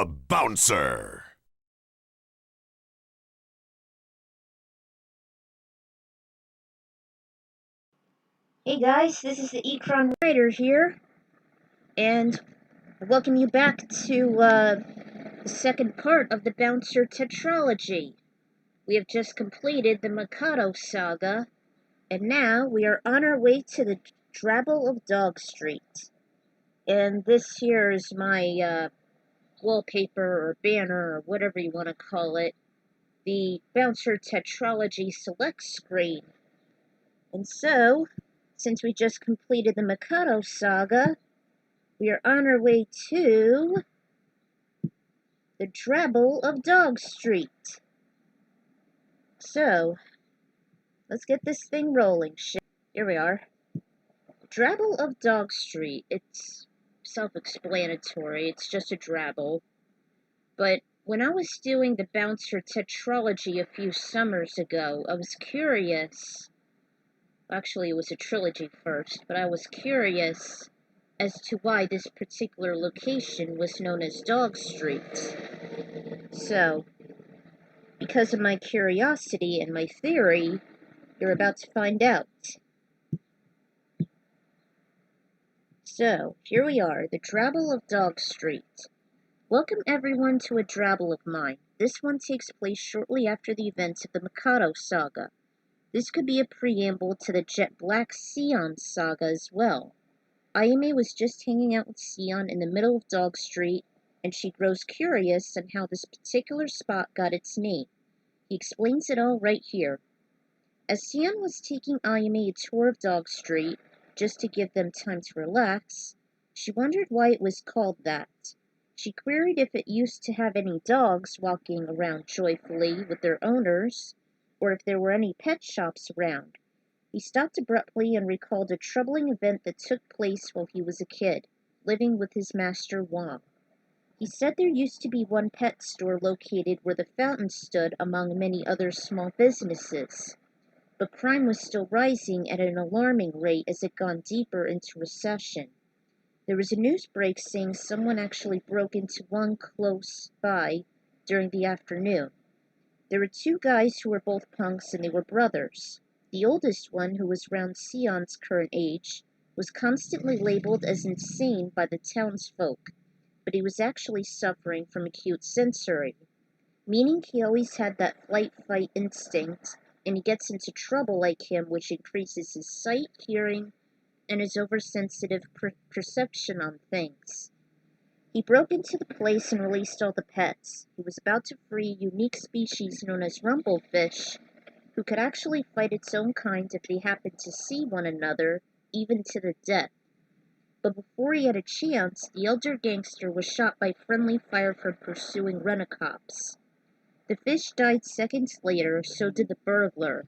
the Bouncer. Hey guys, this is the Ecron Writer here, and I welcome you back to the second part of the Bouncer Tetralogy. We have just completed the Mikado Saga, and now we are on our way to the Drabble of Dog Street. And this here is my wallpaper or banner or whatever you want to call it, the Bouncer Tetralogy Select screen. And so, since we just completed the Mikado Saga, we are on our way to the Drabble of Dog Street. So, let's get this thing rolling. Here we are. Drabble of Dog Street. It's self-explanatory. It's just a drabble. But when I was doing the Bouncer Tetralogy a few summers ago, I was curious. Actually, it was a trilogy first, but I was curious as to why this particular location was known as Dog Street. So, because of my curiosity and my theory, you're about to find out. So, here we are, the Drabble of Dog Street. Welcome everyone to a drabble of mine. This one takes place shortly after the events of the Mikado Saga. This could be a preamble to the Black Sion Saga as well. Ayame was just hanging out with Sion in the middle of Dog Street, and she grows curious on how this particular spot got its name. He explains it all right here. As Sion was taking Ayame a tour of Dog Street, just to give them time to relax, she wondered why it was called that. She queried if it used to have any dogs walking around joyfully with their owners, or if there were any pet shops around. He stopped abruptly and recalled a troubling event that took place while he was a kid, living with his master Wang. He said there used to be one pet store located where the fountain stood among many other small businesses. But crime was still rising at an alarming rate as it gone deeper into recession. There was a news break saying someone actually broke into one close by during the afternoon. There were two guys who were both punks and they were brothers. The oldest one, who was around Sion's current age, was constantly labeled as insane by the townsfolk, but he was actually suffering from acute sensory, meaning he always had that flight-fight instinct, and he gets into trouble like him, which increases his sight, hearing, and his oversensitive perception on things. He broke into the place and released all the pets. He was about to free a unique species known as rumblefish, who could actually fight its own kind if they happened to see one another, even to the death. But before he had a chance, the elder gangster was shot by friendly fire from pursuing rent-a-cops. The fish died seconds later, so did the burglar.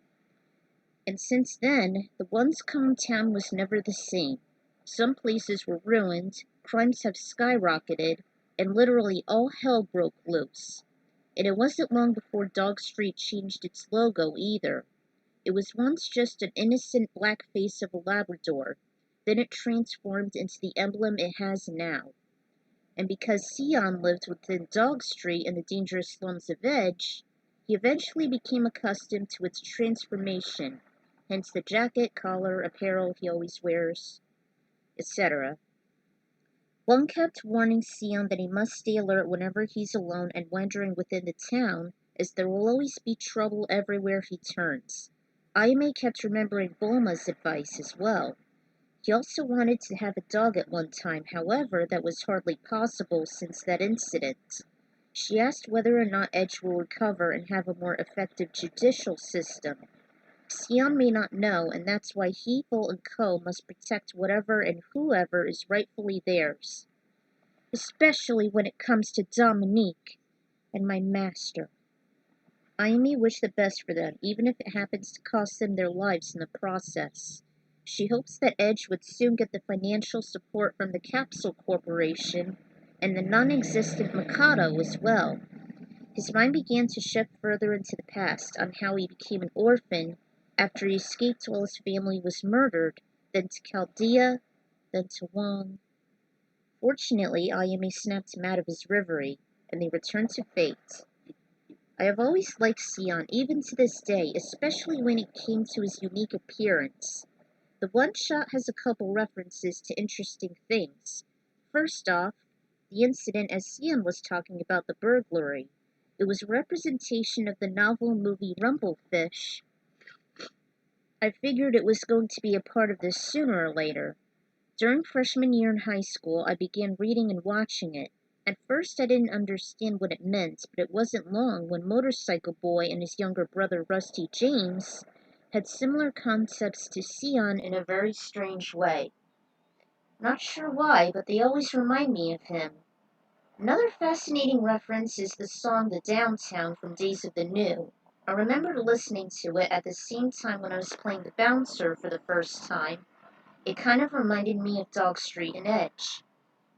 And since then, the once calm town was never the same. Some places were ruined, crimes have skyrocketed, and literally all hell broke loose. And it wasn't long before Dog Street changed its logo either. It was once just an innocent black face of a Labrador. Then it transformed into the emblem it has now. And because Sion lived within Dog Street and the dangerous slums of Edge, he eventually became accustomed to its transformation, hence the jacket, collar, apparel he always wears, etc. One kept warning Sion that he must stay alert whenever he's alone and wandering within the town, as there will always be trouble everywhere he turns. Ayame kept remembering Bulma's advice as well. He also wanted to have a dog at one time, however, that was hardly possible since that incident. She asked whether or not Edge will recover and have a more effective judicial system. Sion may not know, and that's why he, Bolt, and Co. must protect whatever and whoever is rightfully theirs. Especially when it comes to Dominique and my master. Ayame wished the best for them, even if it happens to cost them their lives in the process. She hopes that Edge would soon get the financial support from the Capsule Corporation and the non-existent Mikado as well. His mind began to shift further into the past, on how he became an orphan after he escaped while his family was murdered, then to Chaldea, then to Wang. Fortunately, Ayame snapped him out of his reverie, and they return to fate. I have always liked Sion, even to this day, especially when it came to his unique appearance. The one-shot has a couple references to interesting things. First off, the incident as Sion was talking about the burglary. It was a representation of the novel movie Rumblefish. I figured it was going to be a part of this sooner or later. During freshman year in high school, I began reading and watching it. At first I didn't understand what it meant, but it wasn't long when Motorcycle Boy and his younger brother Rusty James had similar concepts to Sion in a very strange way. Not sure why, but they always remind me of him. Another fascinating reference is the song The Downtown from Days of the New. I remember listening to it at the same time when I was playing the Bouncer for the first time. It kind of reminded me of Dog Street and Edge.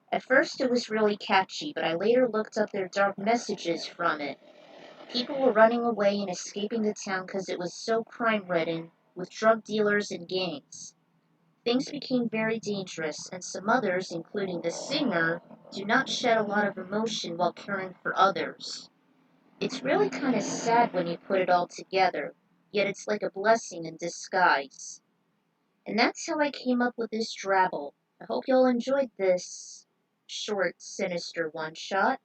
At first it was really catchy, but I later looked up their dark messages from it. People were running away and escaping the town because it was so crime-ridden, with drug dealers and gangs. Things became very dangerous, and some others, including the singer, do not shed a lot of emotion while caring for others. It's really kind of sad when you put it all together, yet it's like a blessing in disguise. And that's how I came up with this drabble. I hope y'all enjoyed this short, sinister one-shot,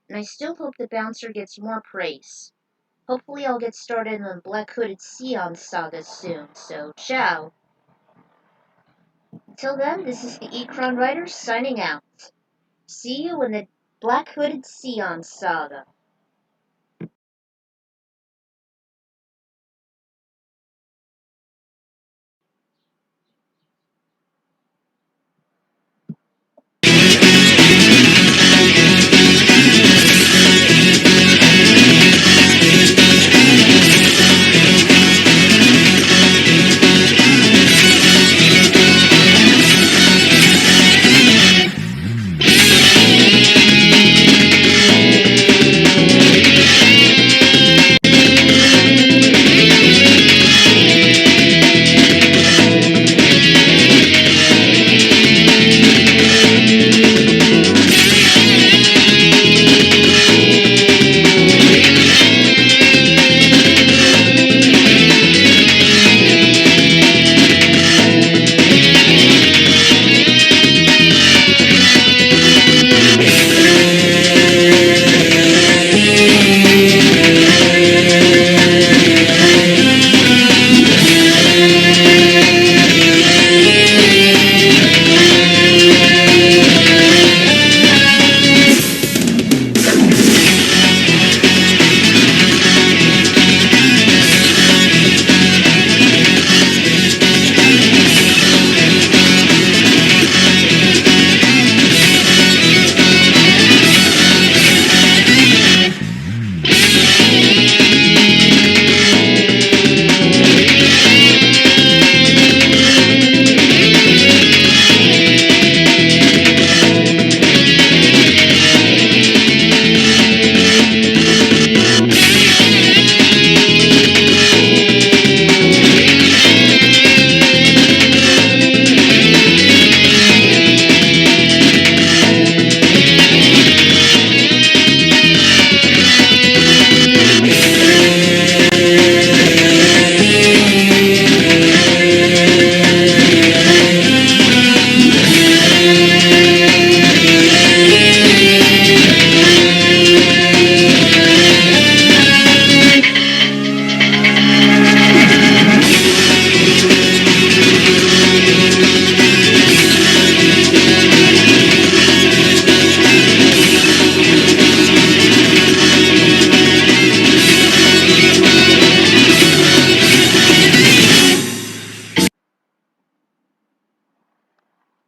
and I still hope the Bouncer gets more praise. Hopefully I'll get started on the Black-Hooded Sion Saga soon, so ciao! Until then, this is the Ecron Writer signing out. See you in the Black-Hooded Sion Saga.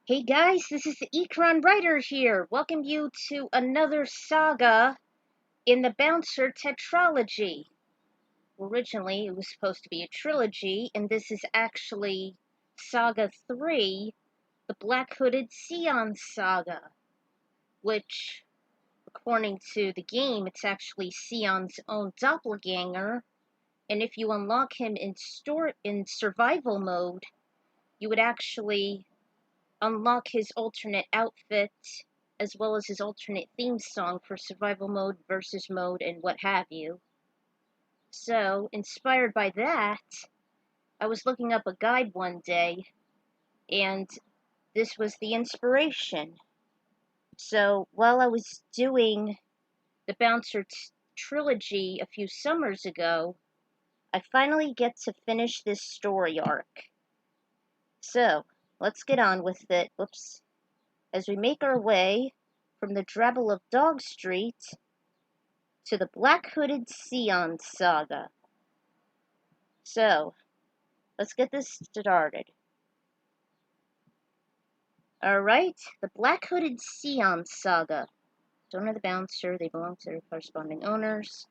Hey guys, this is the Ecron Writer here. Welcome you to another saga in the Bouncer Tetralogy. Originally, it was supposed to be a trilogy, and this is actually Saga 3, the Black-Hooded Sion Saga, which, according to the game, it's actually Sion's own doppelganger, and if you unlock him in survival mode, you would actually unlock his alternate outfit as well as his alternate theme song for survival mode, versus mode, and what have you. So, inspired by that, I was looking up a guide one day, and this was the inspiration. So, while I was doing the Bouncer trilogy a few summers ago, I finally get to finish this story arc. So, let's get on with it. Whoops. As we make our way from the Drabble of Dog Street to the Black-Hooded Sion Saga. So, let's get this started. Alright, the Black-Hooded Sion Saga. Don't know the Bouncer, they belong to their corresponding owners.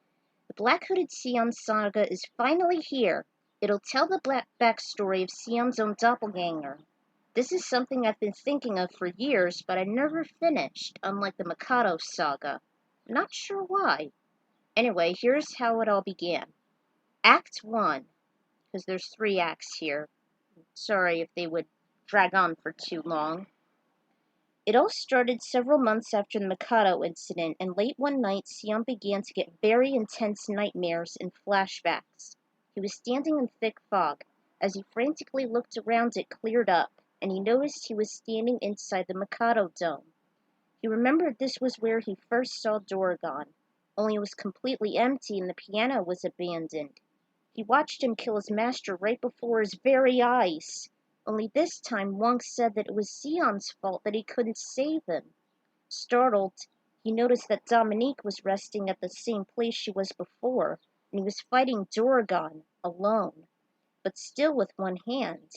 The Black-Hooded Sion Saga is finally here. It'll tell the backstory of Sion's own doppelganger. This is something I've been thinking of for years, but I never finished, unlike the Mikado Saga. Not sure why. Anyway, here's how it all began. Act 1, because there's 3 acts here. Sorry if they would drag on for too long. It all started several months after the Mikado incident, and late one night, Sion began to get very intense nightmares and flashbacks. He was standing in thick fog. As he frantically looked around, it cleared up, and he noticed he was standing inside the Mikado dome. He remembered this was where he first saw Duragon, only it was completely empty and the piano was abandoned. He watched him kill his master right before his very eyes. Only this time Wong said that it was Sion's fault that he couldn't save him. Startled, he noticed that Dominique was resting at the same place she was before, and he was fighting Duragon alone, but still with one hand.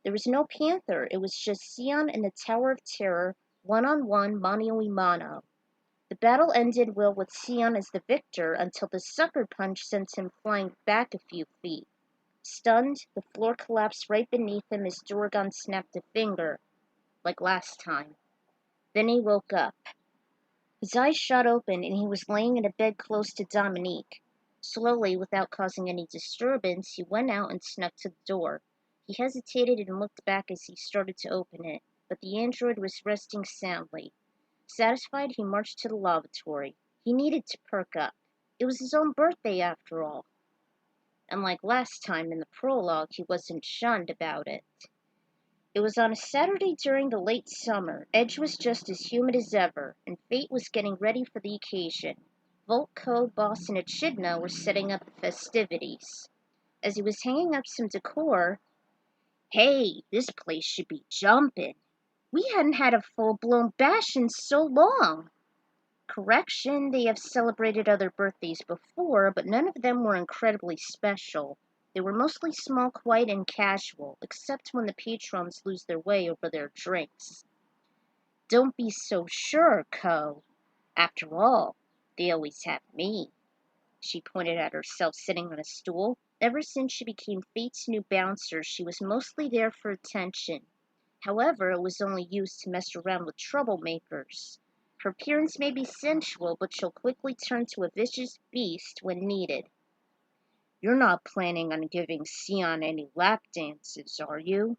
There was no Panther, it was just Sion and the Tower of Terror, one-on-one, mano-a-mano. The battle ended well with Sion as the victor until the sucker punch sent him flying back a few feet. Stunned, the floor collapsed right beneath him as Duragon snapped a finger, like last time. Then he woke up. His eyes shot open and he was laying in a bed close to Dominique. Slowly, without causing any disturbance, he went out and snuck to the door. He hesitated and looked back as he started to open it, but the android was resting soundly. Satisfied, he marched to the lavatory. He needed to perk up. It was his own birthday after all. Unlike last time in the prologue, he wasn't shunned about it. It was on a Saturday during the late summer. Edge was just as humid as ever, and Fate was getting ready for the occasion. Voltco, Boss, and Echidna were setting up the festivities. As he was hanging up some decor, "Hey, this place should be jumping. We hadn't had a full-blown bash in so long." Correction, they have celebrated other birthdays before, but none of them were incredibly special. They were mostly small, quiet, and casual, except when the patrons lose their way over their drinks. "Don't be so sure, Co. After all, they always have me." She pointed at herself sitting on a stool. Ever since she became Fate's new bouncer, she was mostly there for attention. However, it was only used to mess around with troublemakers. Her appearance may be sensual, but she'll quickly turn to a vicious beast when needed. "You're not planning on giving Sion any lap dances, are you?"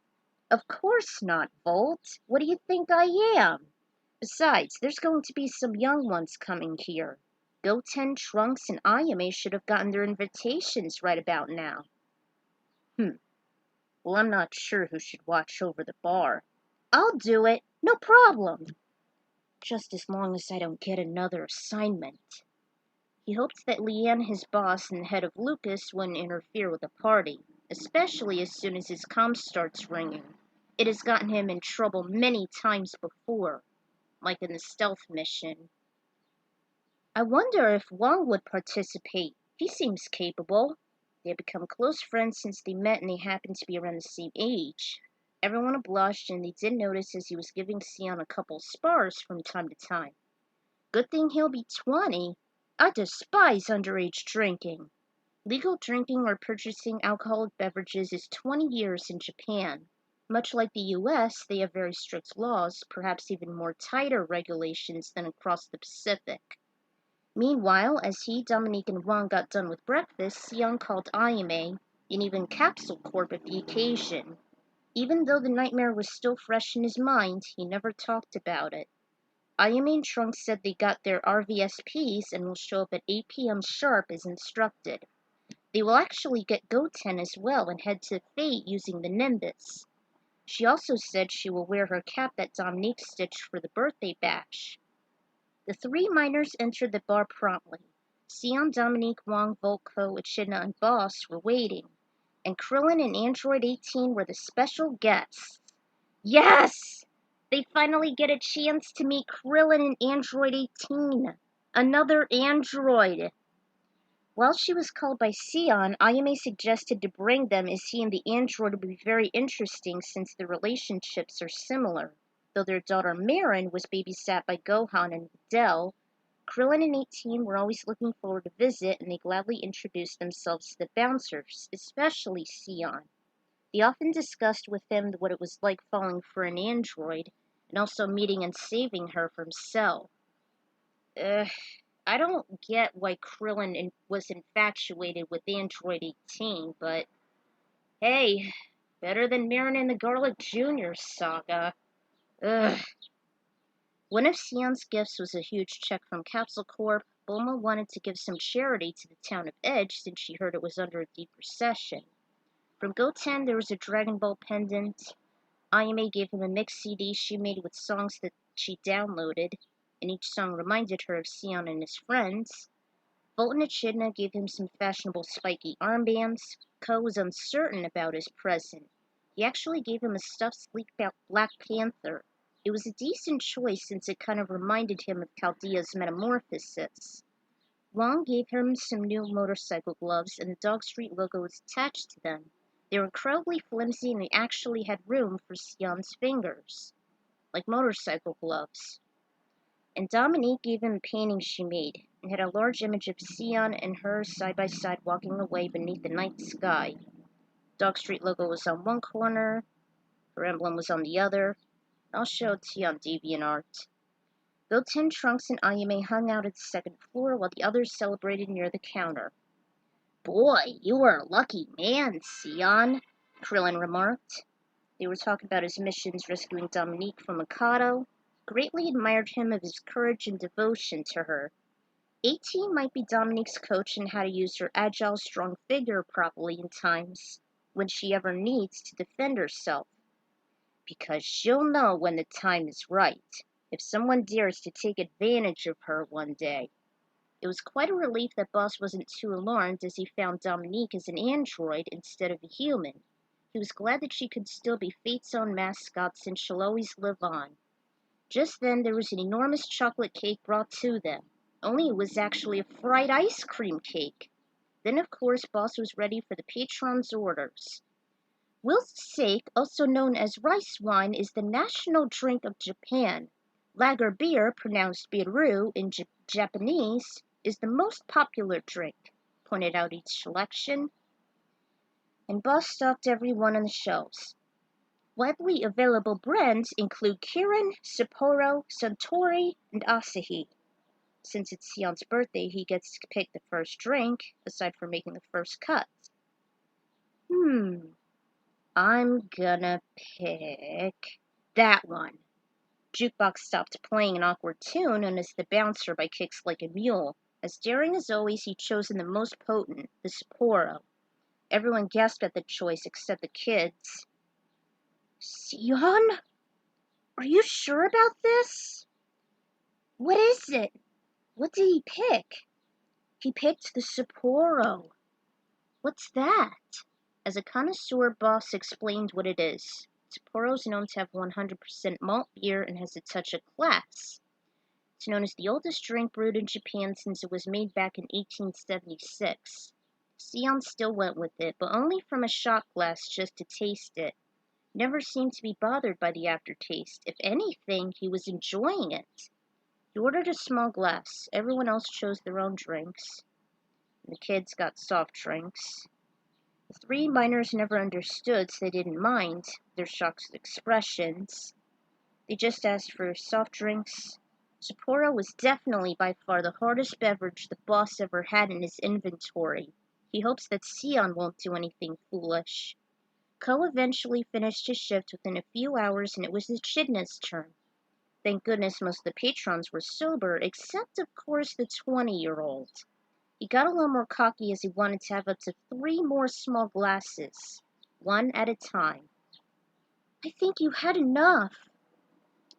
"Of course not, Volt. What do you think I am? Besides, there's going to be some young ones coming here. Goten, Trunks, and Ayame should have gotten their invitations right about now." Well, I'm not sure who should watch over the bar." "I'll do it. No problem. Just as long as I don't get another assignment." He hoped that Leanne, his boss, and the head of Lucas wouldn't interfere with the party, especially as soon as his comm starts ringing. It has gotten him in trouble many times before, like in the stealth mission. I wonder if Wong would participate. He seems capable. They have become close friends since they met, and they happen to be around the same age. Everyone blushed, and they did notice as he was giving Sion a couple spars from time to time. Good thing he'll be 20. I despise underage drinking. Legal drinking or purchasing alcoholic beverages is 20 years in Japan. Much like the US, they have very strict laws, perhaps even more tighter regulations than across the Pacific. Meanwhile, as he, Dominique, and Wong got done with breakfast, Sion called Ayame, and even Capsule Corp at the occasion. Even though the nightmare was still fresh in his mind, he never talked about it. Ayame and Trunks said they got their RVSPs and will show up at 8 p.m. sharp as instructed. They will actually get Goten as well and head to Fate using the Nimbus. She also said she will wear her cap that Dominique stitched for the birthday bash. The three miners entered the bar promptly. Sion, Dominique, Wong, Volko, Echidna, and Boss were waiting, and Krillin and Android 18 were the special guests. Yes! They finally get a chance to meet Krillin and Android 18. Another android. While she was called by Sion, Ayame suggested to bring them as he and the android would be very interesting since their relationships are similar. Though their daughter Marin was babysat by Gohan and Videl, Krillin and 18 were always looking forward to visit and they gladly introduced themselves to the bouncers, especially Sion. They often discussed with him what it was like falling for an android, and also meeting and saving her from Cell. I don't get why Krillin was infatuated with Android 18, but hey, better than Marin and the Garlic Jr. saga. Ugh. One of Sion's gifts was a huge check from Capsule Corp. Bulma wanted to give some charity to the town of Edge since she heard it was under a deep recession. From Goten, there was a Dragon Ball pendant. Ayame gave him a mix CD she made with songs that she downloaded, and each song reminded her of Sion and his friends. Volt and Echidna gave him some fashionable spiky armbands. Ko was uncertain about his present. He actually gave him a stuffed sleek Black Panther. It was a decent choice since it kind of reminded him of Chaldea's metamorphosis. Wong gave him some new motorcycle gloves, and the Dog Street logo was attached to them. They were incredibly flimsy and they actually had room for Sion's fingers, like motorcycle gloves. And Dominique gave him a painting she made, and had a large image of Sion and her side by side walking away beneath the night sky. Dog Street logo was on one corner, her emblem was on the other. I'll show it to you on DeviantArt. Goten, Trunks, and Ayame hung out at the second floor while the others celebrated near the counter. Boy, you are a lucky man, Sion, Krillin remarked. They were talking about his missions rescuing Dominique from Mikado. Greatly admired him of his courage and devotion to her. 18 might be Dominique's coach in how to use her agile, strong figure properly in times when she ever needs to defend herself. Because she'll know when the time is right, if someone dares to take advantage of her one day. It was quite a relief that Boss wasn't too alarmed as he found Dominique as an android instead of a human. He was glad that she could still be Fate's own mascot since she'll always live on. Just then there was an enormous chocolate cake brought to them, only it was actually a fried ice cream cake. Then of course Boss was ready for the patron's orders. Will's sake, also known as rice wine, is the national drink of Japan. Lager beer, pronounced biru in Japanese, is the most popular drink, pointed out each selection. And Boss stocked every one on the shelves. Widely available brands include Kirin, Sapporo, Suntory, and Asahi. Since it's Sion's birthday, he gets to pick the first drink, aside from making the first cut. I'm gonna pick that one. Jukebox stopped playing an awkward tune known as The Bouncer by Kicks Like a Mule. As daring as always, he'd chosen the most potent, the Sapporo. Everyone gasped at the choice except the kids. Sion? Are you sure about this? What is it? What did he pick? He picked the Sapporo. What's that? As a connoisseur, Boss explained what it is. Sapporo is known to have 100% malt beer and has a touch of class. It's known as the oldest drink brewed in Japan since it was made back in 1876. Sion still went with it, but only from a shot glass just to taste it. Never seemed to be bothered by the aftertaste. If anything, he was enjoying it. He ordered a small glass. Everyone else chose their own drinks. The kids got soft drinks. The three miners never understood, so they didn't mind their shocked expressions. They just asked for soft drinks. Sapporo was definitely by far the hardest beverage the boss ever had in his inventory. He hopes that Sion won't do anything foolish. Ko eventually finished his shift within a few hours, and it was Echidna's turn. Thank goodness most of the patrons were sober, except of course the 20-year-old. He got a little more cocky as he wanted to have up to 3 more small glasses, one at a time. I think you had enough.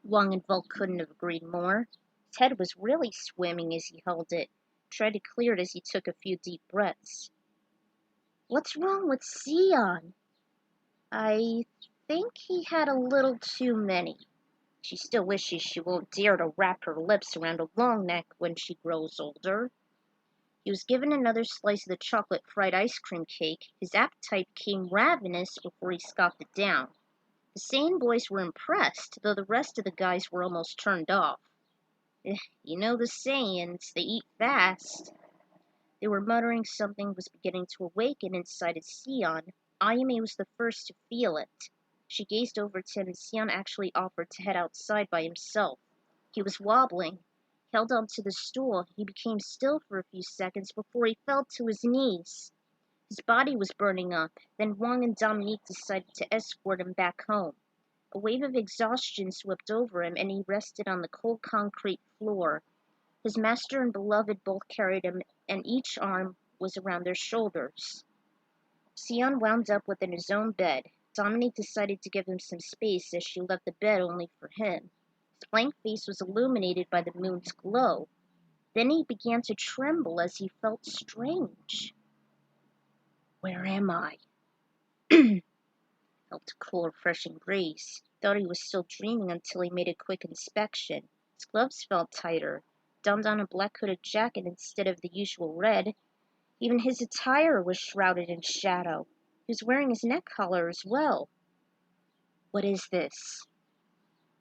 Wang and Volk couldn't have agreed more. His head was really swimming as he held it, tried to clear it as he took a few deep breaths. What's wrong with Sion? I think he had a little too many. She still wishes she won't dare to wrap her lips around a long neck when she grows older. He was given another slice of the chocolate fried ice cream cake. His appetite became ravenous before he scoffed it down. The sane boys were impressed, though the rest of the guys were almost turned off. You know the Saiyans, they eat fast. They were muttering something was beginning to awaken inside of Sion. Ayame was the first to feel it. She gazed over at him, and Sion actually offered to head outside by himself. He was wobbling, held onto the stool. He became still for a few seconds before he fell to his knees. His body was burning up. Then Wang and Dominique decided to escort him back home. A wave of exhaustion swept over him, and he rested on the cold concrete floor. His master and beloved both carried him, and each arm was around their shoulders. Sion wound up within his own bed. Dominique decided to give him some space as she left the bed only for him. His blank face was illuminated by the moon's glow. Then he began to tremble as he felt strange. Where am I? Felt a cool, refreshing breeze. Thought he was still dreaming until he made a quick inspection. His gloves felt tighter. Donned on a black hooded jacket instead of the usual red. Even his attire was shrouded in shadow. He was wearing his neck collar as well. What is this?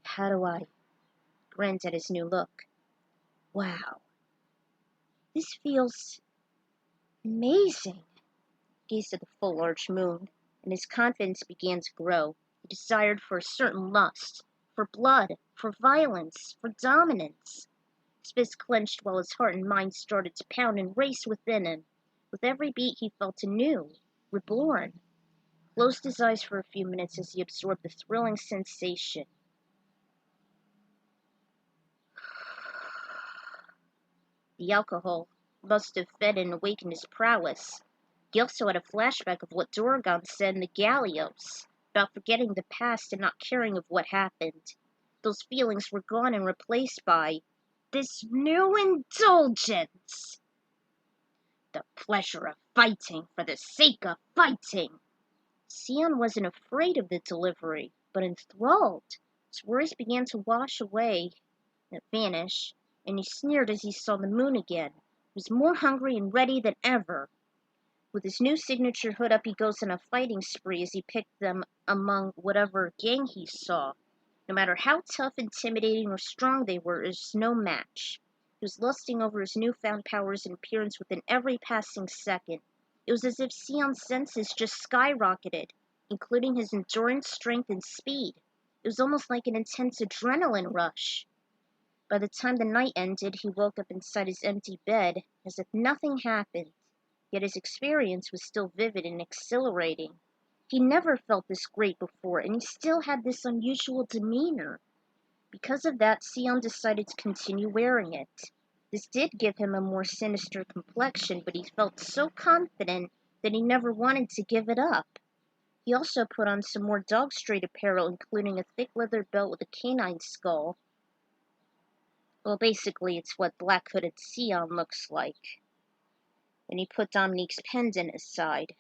How do I? Grinned at his new look. Wow. This feels amazing. Gazed at the full arch moon, and his confidence began to grow. He desired for a certain lust, for blood, for violence, for dominance. His fist clenched while his heart and mind started to pound and race within him. With every beat he felt anew, reborn. Closed his eyes for a few minutes as he absorbed the thrilling sensation. The alcohol must have fed and awakened his prowess. He also had a flashback of what Duragon said in the galleos, about forgetting the past and not caring of what happened. Those feelings were gone and replaced by this new indulgence. The pleasure of fighting for the sake of fighting. Sion wasn't afraid of the delivery, but enthralled. His worries began to wash away and vanish, and he sneered as he saw the moon again. He was more hungry and ready than ever. With his new signature hood up, he goes on a fighting spree as he picked them among whatever gang he saw. No matter how tough, intimidating, or strong they were, it was no match. He was lusting over his newfound powers and appearance within every passing second. It was as if Sion's senses just skyrocketed, including his endurance, strength, and speed. It was almost like an intense adrenaline rush. By the time the night ended, he woke up inside his empty bed, as if nothing happened. Yet his experience was still vivid and exhilarating. He never felt this great before, and he still had this unusual demeanor. Because of that, Sion decided to continue wearing it. This did give him a more sinister complexion, but he felt so confident that he never wanted to give it up. He also put on some more Dog Street apparel, including a thick leather belt with a canine skull. Well, basically, it's what Black-Hooded Sion looks like. Then he put Dominique's pendant aside.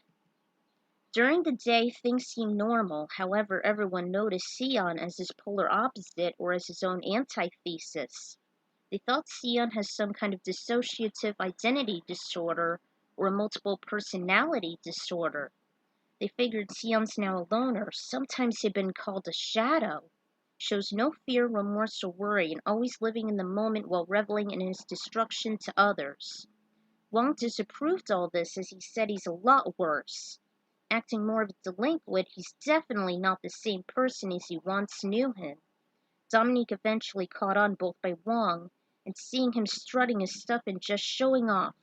During the day, things seemed normal. However, everyone noticed Sion as his polar opposite or as his own antithesis. They thought Sion has some kind of dissociative identity disorder or a multiple personality disorder. They figured Sion's now a loner. Sometimes he'd been called a shadow. Shows no fear, remorse, or worry, and always living in the moment while reveling in his destruction to others. Wang disapproved all this as he said he's a lot worse. Acting more of a delinquent, he's definitely not the same person as he once knew him. Dominique eventually caught on both by Wang and seeing him strutting his stuff and just showing off.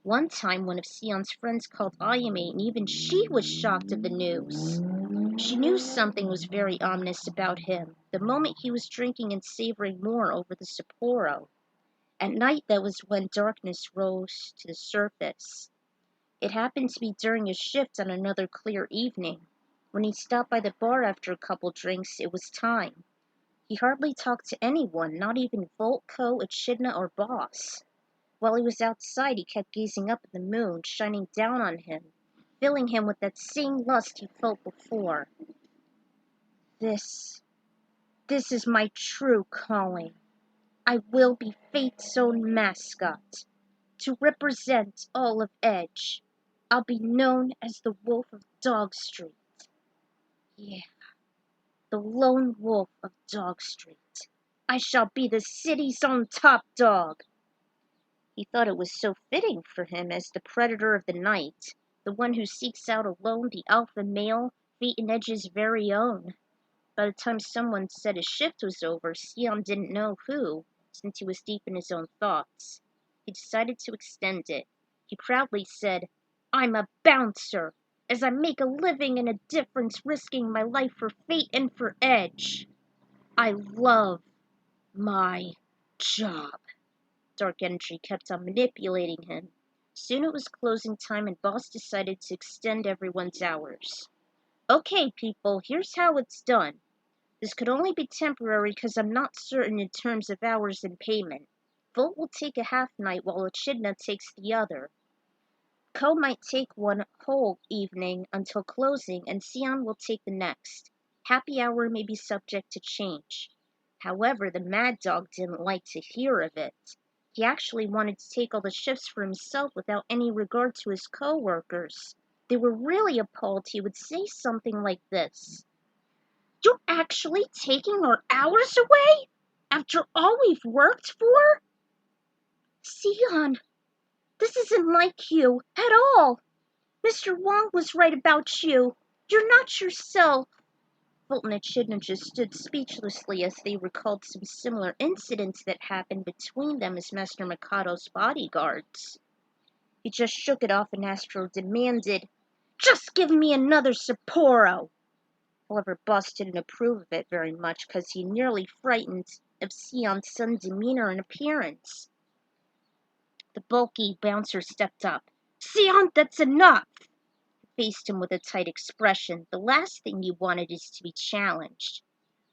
One time, one of Sion's friends called Ayame, and even she was shocked at the news. She knew something was very ominous about him the moment he was drinking and savoring more over the Sapporo. At night, that was when darkness rose to the surface. It happened to be during his shift on another clear evening. When he stopped by the bar after a couple drinks, it was time. He hardly talked to anyone, not even Volt, Co, Echidna, or Boss. While he was outside, he kept gazing up at the moon, shining down on him, filling him with that same lust he felt before. This is my true calling. I will be Fate's own mascot. To represent all of Edge, I'll be known as the Wolf of Dog Street. Yeah, the lone wolf of Dog Street. I shall be the city's own top dog. He thought it was so fitting for him as the predator of the night, the one who seeks out alone the alpha male, Fate and Edge's very own. By the time someone said his shift was over, Sion didn't know who, since he was deep in his own thoughts. He decided to extend it. He proudly said, I'm a bouncer, as I make a living and a difference risking my life for Fate and for Edge. I love my job. Dark energy kept on manipulating him. Soon it was closing time and Boss decided to extend everyone's hours. Okay, people, here's how it's done. This could only be temporary because I'm not certain in terms of hours and payment. Volt will take a half night while Echidna takes the other. Co might take one whole evening until closing, and Sion will take the next. Happy hour may be subject to change. However, the Mad Dog didn't like to hear of it. He actually wanted to take all the shifts for himself without any regard to his co-workers. They were really appalled he would say something like this. You're actually taking our hours away? After all we've worked for? Sion, this isn't like you at all. Mr. Wong was right about you. You're not yourself. Volt and Echidna just stood speechlessly as they recalled some similar incidents that happened between them as Master Mikado's bodyguards. He just shook it off and Astro demanded, Just give me another Sapporo! However, Boss didn't approve of it very much because he nearly frightened of Sion's sudden demeanor and appearance. The bulky bouncer stepped up. Sion, that's enough! He faced him with a tight expression. The last thing you wanted is to be challenged.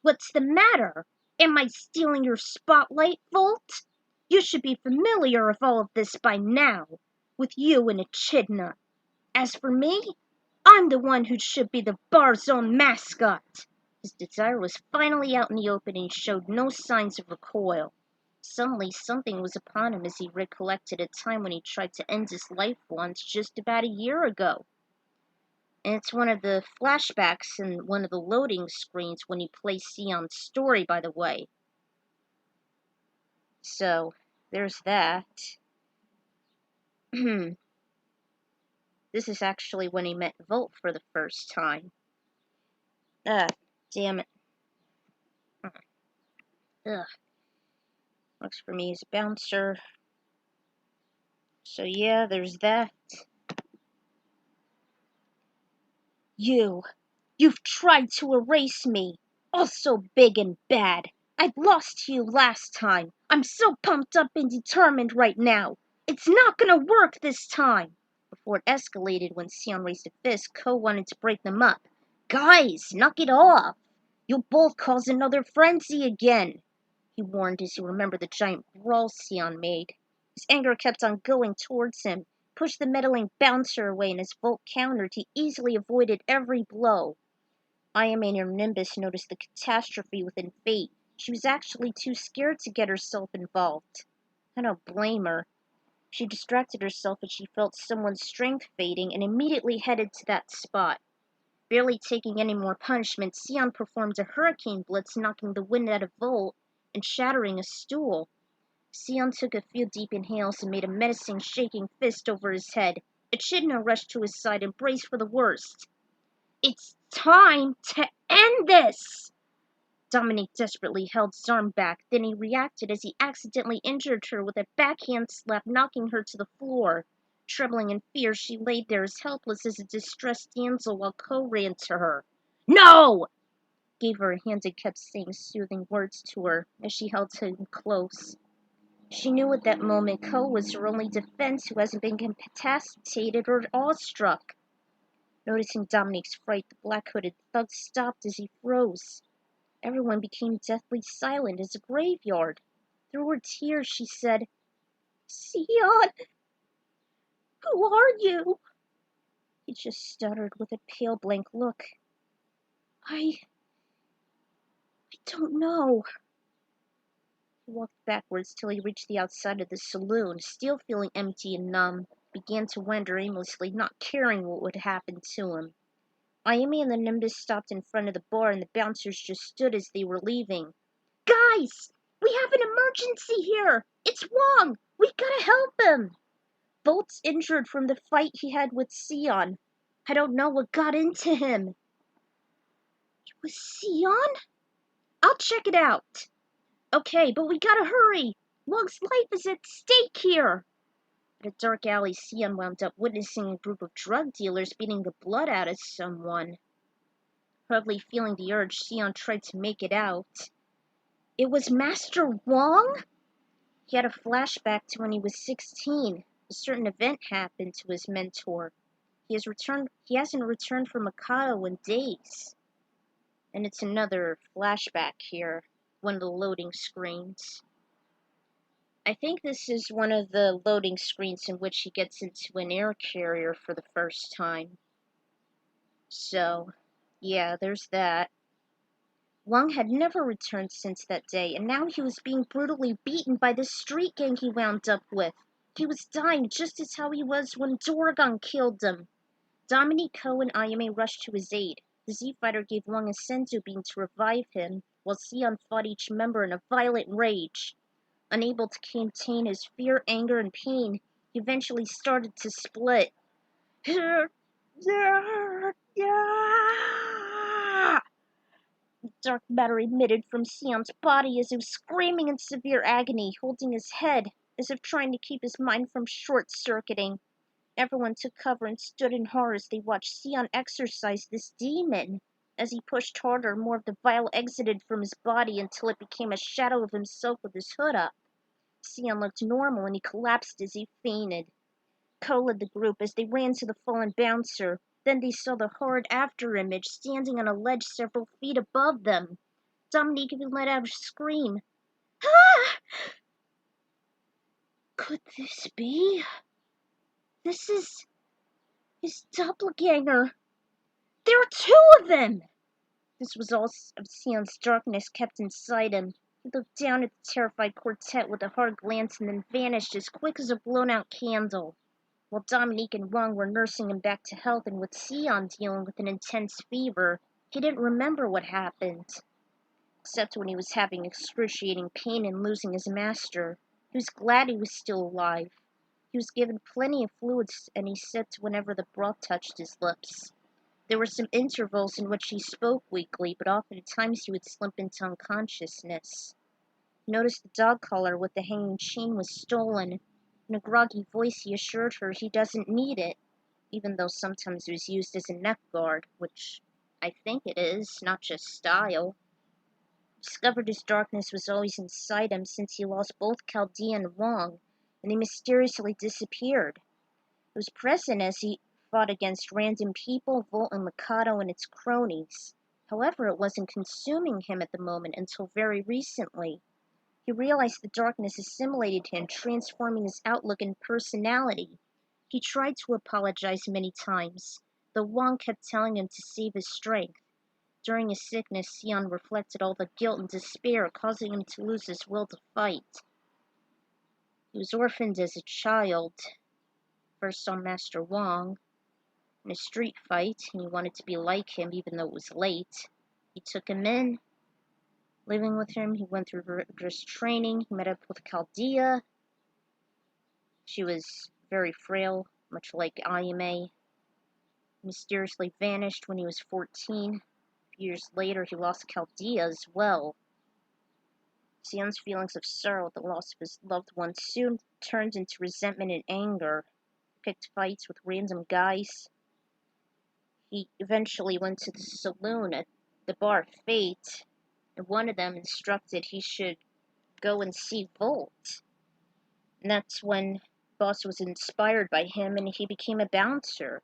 What's the matter? Am I stealing your spotlight, Volt? You should be familiar with all of this by now, with you and Echidna. As for me, I'm the one who should be the bar's own mascot. His desire was finally out in the open and he showed no signs of recoil. Suddenly, something was upon him as he recollected a time when he tried to end his life once just about a year ago. And it's one of the flashbacks in one of the loading screens when you play Sion's story, by the way. So, there's that. This is actually when he met Volt for the first time. Damn it. Works for me as a bouncer. So yeah, there's that. You've tried to erase me. Also big and bad. I lost to you last time. I'm so pumped up and determined right now. It's not gonna work this time. Before it escalated when Sion raised a fist, Ko wanted to break them up. Guys, knock it off. You'll both cause another frenzy again, he warned as he remembered the giant brawl Sion made. His anger kept on going towards him, pushed the meddling bouncer away, and as Volt countered, he easily avoided every blow. Ayame Nimbus noticed the catastrophe within Fate. She was actually too scared to get herself involved. I don't blame her. She distracted herself as she felt someone's strength fading and immediately headed to that spot. Barely taking any more punishment, Sion performed a hurricane blitz, knocking the wind out of Volt and shattering a stool. Sion took a few deep inhales and made a menacing shaking fist over his head. Echidna rushed to his side and braced for the worst. It's time to end this! Dominic desperately held his arm back, then he reacted as he accidentally injured her with a backhand slap, knocking her to the floor. Trembling in fear, she laid there as helpless as a distressed damsel while Ko ran to her. No! Gave her a hand and kept saying soothing words to her as she held him close. She knew at that moment Ko was her only defense who hasn't been incapacitated or awestruck. Noticing Dominique's fright, the black-hooded thug stopped as he froze. Everyone became deathly silent as a graveyard. Through her tears, she said, "Sion, who are you?" He just stuttered with a pale, blank look. I don't know." He walked backwards till he reached the outside of the saloon, still feeling empty and numb. Began to wander aimlessly, not caring what would happen to him. Ayumi and the Nimbus stopped in front of the bar, and the bouncers just stood as they were leaving. "Guys! We have an emergency here! It's Wong! We've gotta help him!" Bolt's injured from the fight he had with Sion. I don't know what got into him. It was Sion? I'll check it out. Okay, but we gotta hurry. Wong's life is at stake here. At a dark alley, Sion wound up witnessing a group of drug dealers beating the blood out of someone. Hardly feeling the urge, Sion tried to make it out. It was Master Wong? He had a flashback to when he was 16. A certain event happened to his mentor. He hasn't returned from Mikado in days. And it's another flashback here, one of the loading screens. I think this is one of the loading screens in which he gets into an air carrier for the first time. So, yeah, there's that. Wong had never returned since that day, and now he was being brutally beaten by the street gang he wound up with. He was dying just as how he was when Dorgon killed him. Dominique, Ko, and Ayame rushed to his aid. The Z-Fighter gave Wong a senzu beam to revive him, while Sion fought each member in a violent rage. Unable to contain his fear, anger, and pain, he eventually started to split. Dark matter emitted from Sion's body as he was screaming in severe agony, holding his head, as if trying to keep his mind from short-circuiting. Everyone took cover and stood in horror as they watched Sion exorcise this demon. As he pushed harder, more of the vial exited from his body until it became a shadow of himself with his hood up. Sion looked normal and he collapsed as he fainted. Ko led the group as they ran to the fallen bouncer. Then they saw the horrid afterimage standing on a ledge several feet above them. Dominique even let out a scream. Ah! Could this be? This is his doppelganger. There are two of them! This was all of Sion's darkness kept inside him. He looked down at the terrified quartet with a hard glance and then vanished as quick as a blown-out candle. While Dominique and Wong were nursing him back to health and with Sion dealing with an intense fever, he didn't remember what happened. Except when he was having excruciating pain and losing his master. He was glad he was still alive. He was given plenty of fluids and he sipped whenever the broth touched his lips. There were some intervals in which he spoke weakly, but oftentimes he would slip into unconsciousness. He noticed the dog collar with the hanging chain was stolen. In a groggy voice he assured her he doesn't need it, even though sometimes it was used as a neck guard, which I think it is, not just style. He discovered his darkness was always inside him since he lost both Chaldea and Wong, and they mysteriously disappeared. It was present as he fought against random people, Volt and Mikado and its cronies. However, it wasn't consuming him at the moment until very recently. He realized the darkness assimilated him, transforming his outlook and personality. He tried to apologize many times, though Wong kept telling him to save his strength. During his sickness, Sion reflected all the guilt and despair, causing him to lose his will to fight. He was orphaned as a child, first on Master Wong, in a street fight, and he wanted to be like him even though it was late. He took him in. Living with him, he went through rigorous training. He met up with Chaldea. She was very frail, much like Ayame. Mysteriously vanished when he was 14. A few years later, he lost Chaldea as well. Sion's feelings of sorrow at the loss of his loved one soon turned into resentment and anger. He picked fights with random guys. he eventually went to the saloon at the bar Fate, and one of them instructed he should go and see Volt. And that's when Boss was inspired by him and he became a bouncer.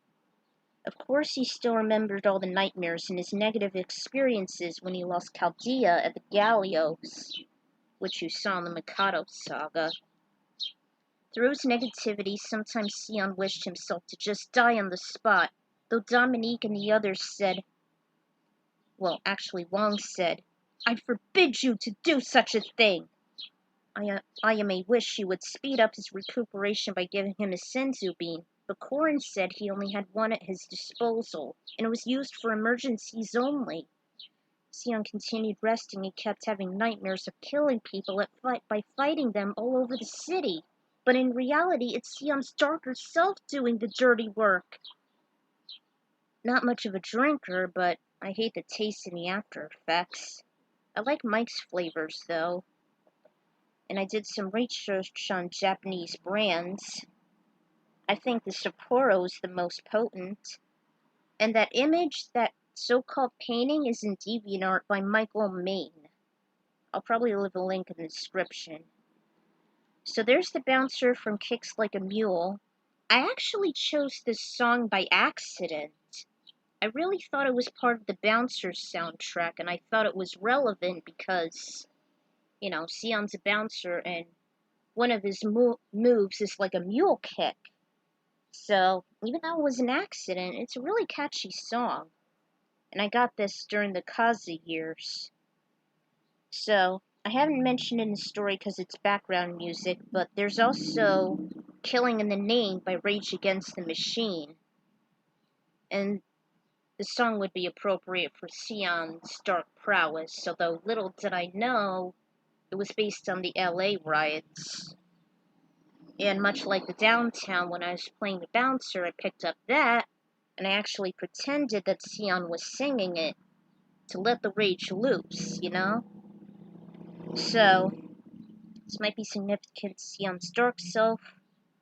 Of course, he still remembered all the nightmares and his negative experiences when he lost Chaldea at the gallows, which you saw in the Mikado Saga. Through his negativity, sometimes Sion wished himself to just die on the spot, though Dominique and the others said, well, actually Wong said, "I forbid you to do such a thing." Ayame wished she would speed up his recuperation by giving him a senzu bean, but Korin said he only had one at his disposal, and it was used for emergencies only. Sion continued resting and kept having nightmares of killing people by fighting them all over the city. But in reality, it's Sion's darker self doing the dirty work. Not much of a drinker, but I hate the taste and the after effects. I like Mike's flavors, though. And I did some research on Japanese brands. I think the Sapporo is the most potent. And that image, that so-called painting, is in DeviantArt by Michael Maine. I'll probably leave a link in the description. So there's the bouncer from Kicks Like a Mule. I actually chose this song by accident. I really thought it was part of the Bouncer soundtrack, and I thought it was relevant because, you know, Sion's a bouncer, and one of his moves is like a mule kick. So, even though it was an accident, it's a really catchy song. And I got this during the Kaze years. So, I haven't mentioned it in the story because it's background music, but there's also Killing in the Name by Rage Against the Machine. And the song would be appropriate for Sion's dark prowess, although little did I know it was based on the LA riots. And much like the Downtown, when I was playing the bouncer, I picked up that, and I actually pretended that Sion was singing it to let the rage loose, you know? So, this might be significant to Sion's dark self.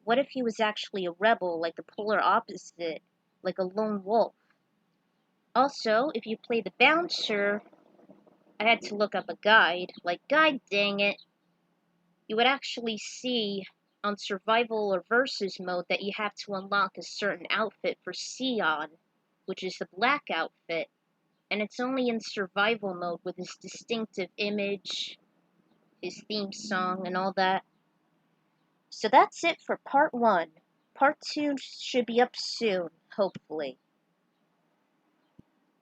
What if he was actually a rebel, like the polar opposite, like a lone wolf? Also, if you play the bouncer, I had to look up a guide. Like, guide, dang it. You would actually see on survival or versus mode that you have to unlock a certain outfit for Sion, which is the black outfit. And it's only in survival mode with his distinctive image, his theme song, and all that. So that's it for part 1. Part 2 should be up soon, hopefully.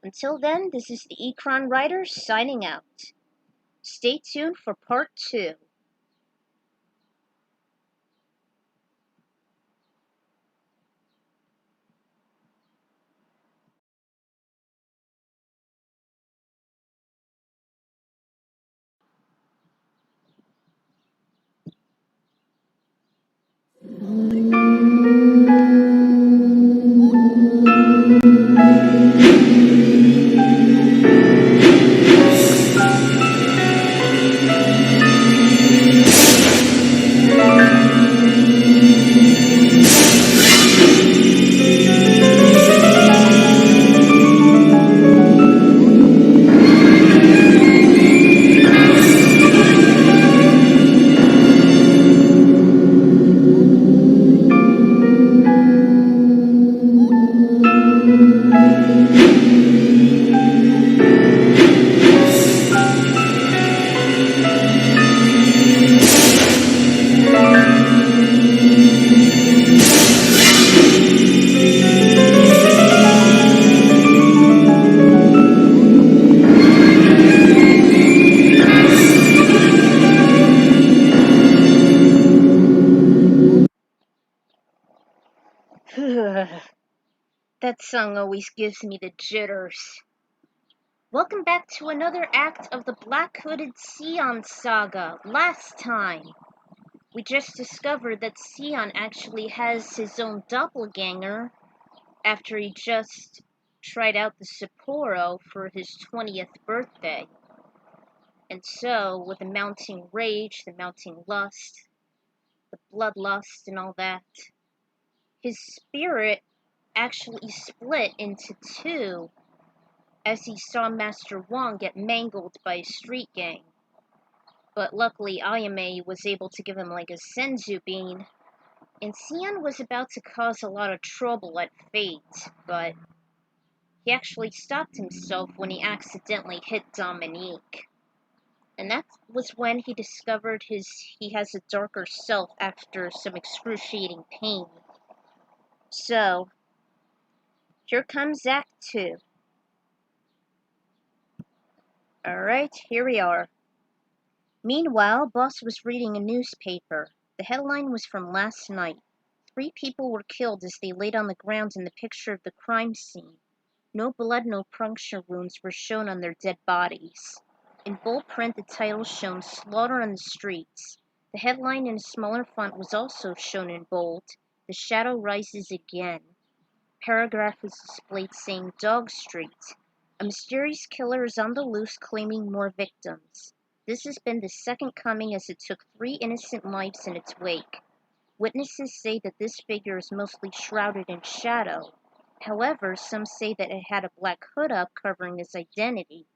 Until then, this is the Ecron Writer signing out. Stay tuned for part 2. That song always gives me the jitters. Welcome back to another act of the Black-Hooded Sion Saga. Last time, we just discovered that Sion actually has his own doppelganger after he just tried out the Sapporo for his 20th birthday. And so, with the mounting rage, the mounting lust, the bloodlust and all that, his spirit actually split into two as he saw Master Wong get mangled by a street gang. But luckily, Ayame was able to give him like a senzu bean, and Sion was about to cause a lot of trouble at Fate, but he actually stopped himself when he accidentally hit Dominique. And that was when he discovered he has a darker self after some excruciating pain. So, here comes Act 2. Alright, here we are. Meanwhile, Boss was reading a newspaper. The headline was from last night. 3 people were killed as they laid on the ground in the picture of the crime scene. No blood, no puncture wounds were shown on their dead bodies. In bold print, the title shown Slaughter on the Streets. The headline in a smaller font was also shown in bold. The shadow rises again. Paragraph was displayed saying Dog Street. A mysterious killer is on the loose claiming more victims. This has been the second coming as it took 3 innocent lives in its wake. Witnesses say that this figure is mostly shrouded in shadow. However, some say that it had a black hood up covering its identity.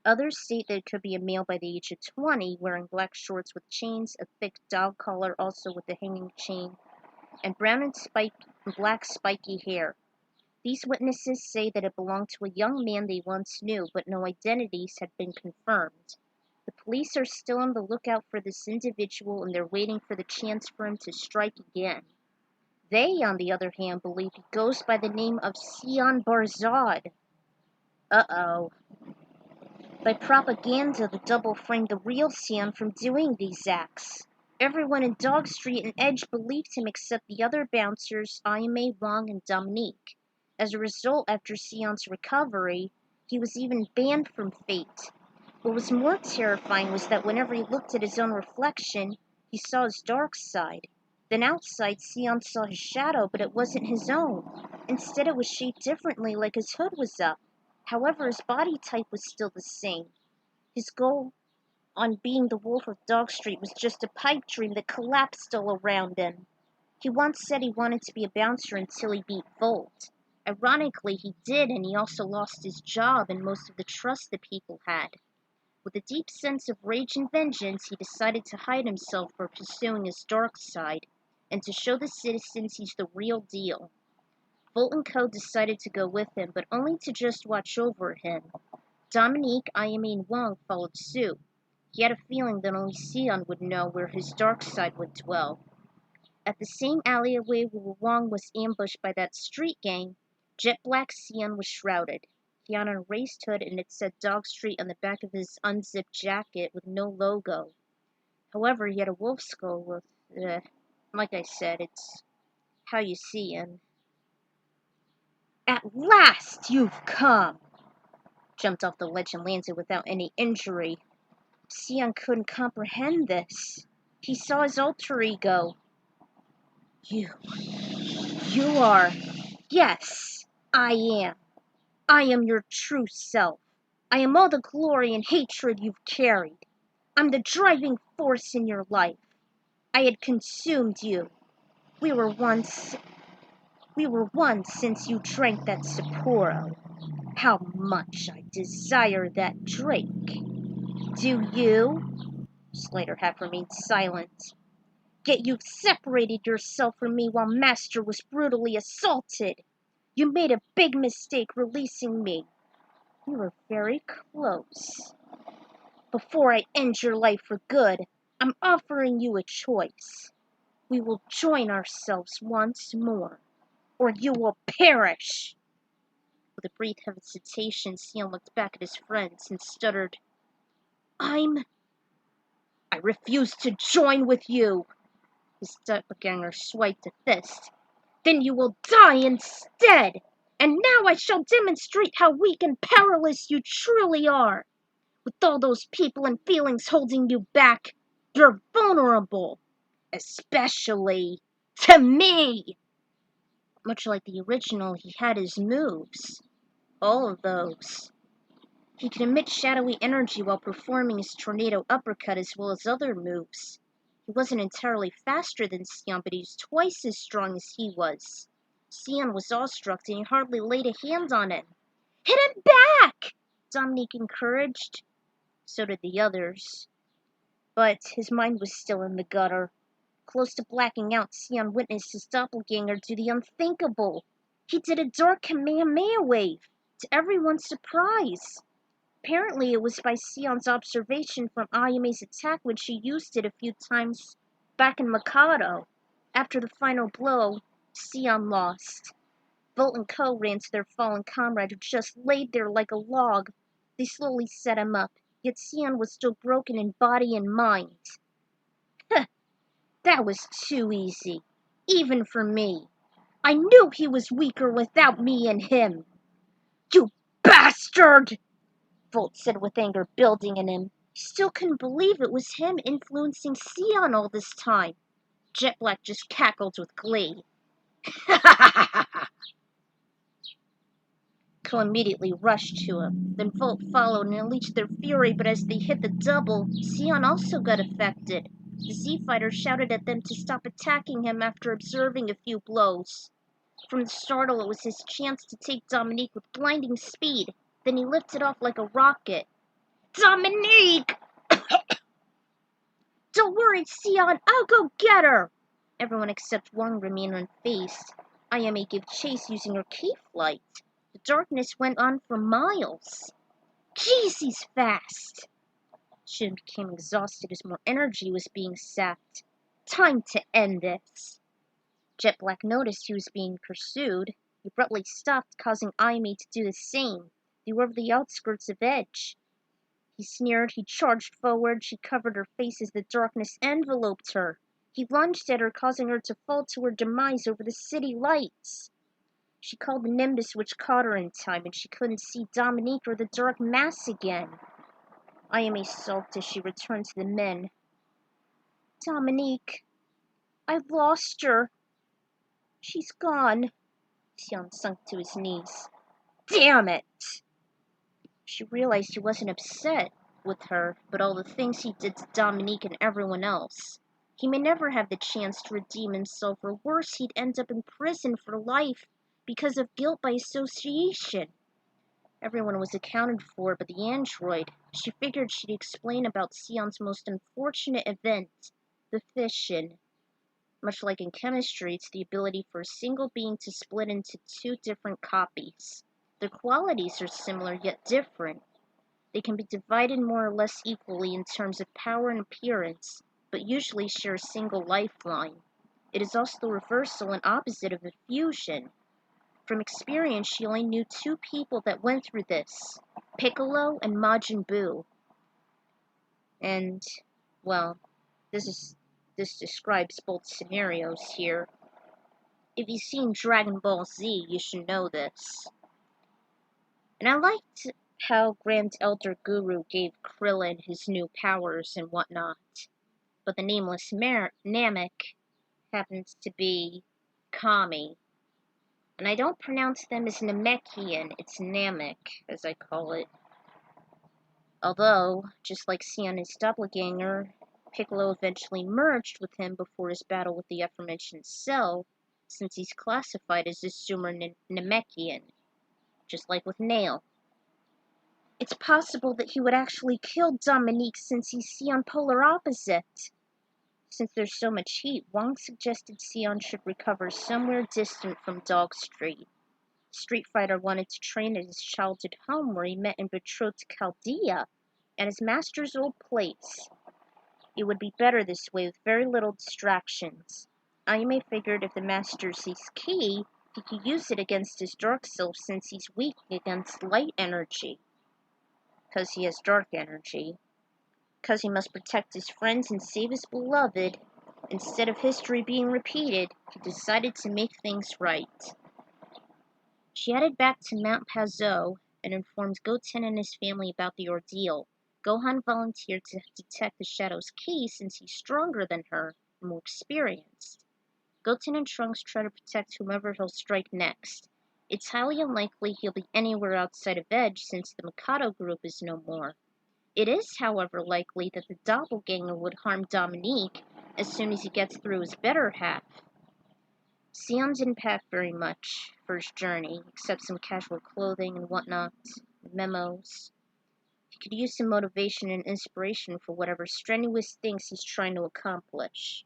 Others state that it could be a male by the age of 20, wearing black shorts with chains, a thick dog collar also with a hanging chain, and brown and black spiky hair. These witnesses say that it belonged to a young man they once knew, but no identities had been confirmed. The police are still on the lookout for this individual, and they're waiting for the chance for him to strike again. They, on the other hand, believe he goes by the name of Sion Barzad. Uh-oh. By propaganda, the double framed the real Sion from doing these acts. Everyone in Dog Street and Edge believed him except the other bouncers, Ayame, Wong, and Dominique. As a result, after Sion's recovery, he was even banned from Fate. What was more terrifying was that whenever he looked at his own reflection, he saw his dark side. Then outside, Sion saw his shadow, but it wasn't his own. Instead, it was shaped differently, like his hood was up. However, his body type was still the same. His goal on being the Wolf of Dog Street was just a pipe dream that collapsed all around him. He once said he wanted to be a bouncer until he beat Volt. Ironically, he did, and he also lost his job and most of the trust that people had. With a deep sense of rage and vengeance, he decided to hide himself for pursuing his dark side, and to show the citizens he's the real deal. Volt and Co. decided to go with him, but only to just watch over him. Dominique, Ayame, and Wong followed suit. He had a feeling that only Sion would know where his dark side would dwell. At the same alleyway where Wong was ambushed by that street gang, jet black Sion was shrouded. He had on a raised hood and it said Dog Street on the back of his unzipped jacket with no logo. However, he had a wolf skull with, like I said, it's how you see him. At last you've come! Jumped off the ledge and landed without any injury. Sion couldn't comprehend this. He saw his alter ego. You are. Yes, I am. I am your true self. I am all the glory and hatred you've carried. I'm the driving force in your life. I had consumed you. We were one since you drank that Sapporo. How much I desire that drink. Do you? Slater half remained silent. Yet you've separated yourself from me while Master was brutally assaulted. You made a big mistake releasing me. We were very close. Before I end your life for good, I'm offering you a choice. We will join ourselves once more, or you will perish. With a brief hesitation, Sion looked back at his friends and stuttered, I refuse to join with you. His doppelganger swiped a fist. Then you will die instead! And now I shall demonstrate how weak and powerless you truly are. With all those people and feelings holding you back, you're vulnerable. Especially to me! Much like the original, he had his moves. All of those. He could emit shadowy energy while performing his tornado uppercut as well as other moves. He wasn't entirely faster than Sion, but he was twice as strong as he was. Sion was awestruck and he hardly laid a hand on him. Hit him back! Dominique encouraged. So did the others. But his mind was still in the gutter. Close to blacking out, Sion witnessed his doppelganger do the unthinkable. He did a dark Kamehameha wave, to everyone's surprise. Apparently it was by Sion's observation from Ayame's attack when she used it a few times back in Mikado. After the final blow, Sion lost. Volt and Co. ran to their fallen comrade who just laid there like a log. They slowly set him up, yet Sion was still broken in body and mind. That was too easy, even for me. I knew he was weaker without me and him. You bastard! Volt said with anger building in him. He still couldn't believe it was him influencing Sion all this time. Jet Black just cackled with glee. Co immediately rushed to him. Then Volt followed and unleashed their fury, but as they hit the double, Sion also got affected. The Z-Fighter shouted at them to stop attacking him after observing a few blows. From the startle, it was his chance to take Dominique with blinding speed. Then he lifted off like a rocket. Dominique! Don't worry, Sion, I'll go get her! Everyone except one remained unfazed. Ayame gave chase using her K-Flight. The darkness went on for miles. Jeez, he's fast! Shin became exhausted as more energy was being sapped. Time to end this. Jet Black noticed he was being pursued. He abruptly stopped, causing Ayame to do the same. They were over the outskirts of Edge. He sneered, he charged forward, she covered her face as the darkness enveloped her. He lunged at her, causing her to fall to her demise over the city lights. She called the Nimbus, which caught her in time, and she couldn't see Dominique or the dark mass again. Ayame sulked as she returned to the men. Dominique, I lost her. She's gone. Sion sunk to his knees. Damn it! She realized he wasn't upset with her, but all the things he did to Dominique and everyone else. He may never have the chance to redeem himself, or worse, he'd end up in prison for life because of guilt by association. Everyone was accounted for but the android. She figured she'd explain about Sion's most unfortunate event, the fission. Much like in chemistry, it's the ability for a single being to split into two different copies. Their qualities are similar yet different. They can be divided more or less equally in terms of power and appearance, but usually share a single lifeline. It is also the reversal and opposite of a fusion. From experience, she only knew two people that went through this, Piccolo and Majin Buu. And, well, this describes both scenarios here. If you've seen Dragon Ball Z, you should know this. And I liked how Grand Elder Guru gave Krillin his new powers and whatnot. But the nameless Namek happens to be Kami. And I don't pronounce them as Namekian, it's Namek, as I call it. Although, just like Sion's doppelganger, Piccolo eventually merged with him before his battle with the aforementioned Cell, since he's classified as a Sumer Namekian, just like with Nail. It's possible that he would actually kill Dominique since he's Sion polar opposite. Since there's so much heat, Wong suggested Sion should recover somewhere distant from Dog Street. Street Fighter wanted to train at his childhood home where he met and betrothed Chaldea, and his master's old place. It would be better this way with very little distractions. Ayame figured if the master sees Ki, he could use it against his dark self since he's weak against light energy. Because he has dark energy. Because he must protect his friends and save his beloved. Instead of history being repeated, he decided to make things right. She headed back to Mount Pazzo and informed Goten and his family about the ordeal. Gohan volunteered to detect the Shadow's Ki since he's stronger than her and more experienced. Goten and Trunks try to protect whomever he'll strike next. It's highly unlikely he'll be anywhere outside of Edge since the Mikado group is no more. It is, however, likely that the doppelganger would harm Dominique as soon as he gets through his better half. Sion didn't pack very much for his journey, except some casual clothing and whatnot, memos. He could use some motivation and inspiration for whatever strenuous things he's trying to accomplish.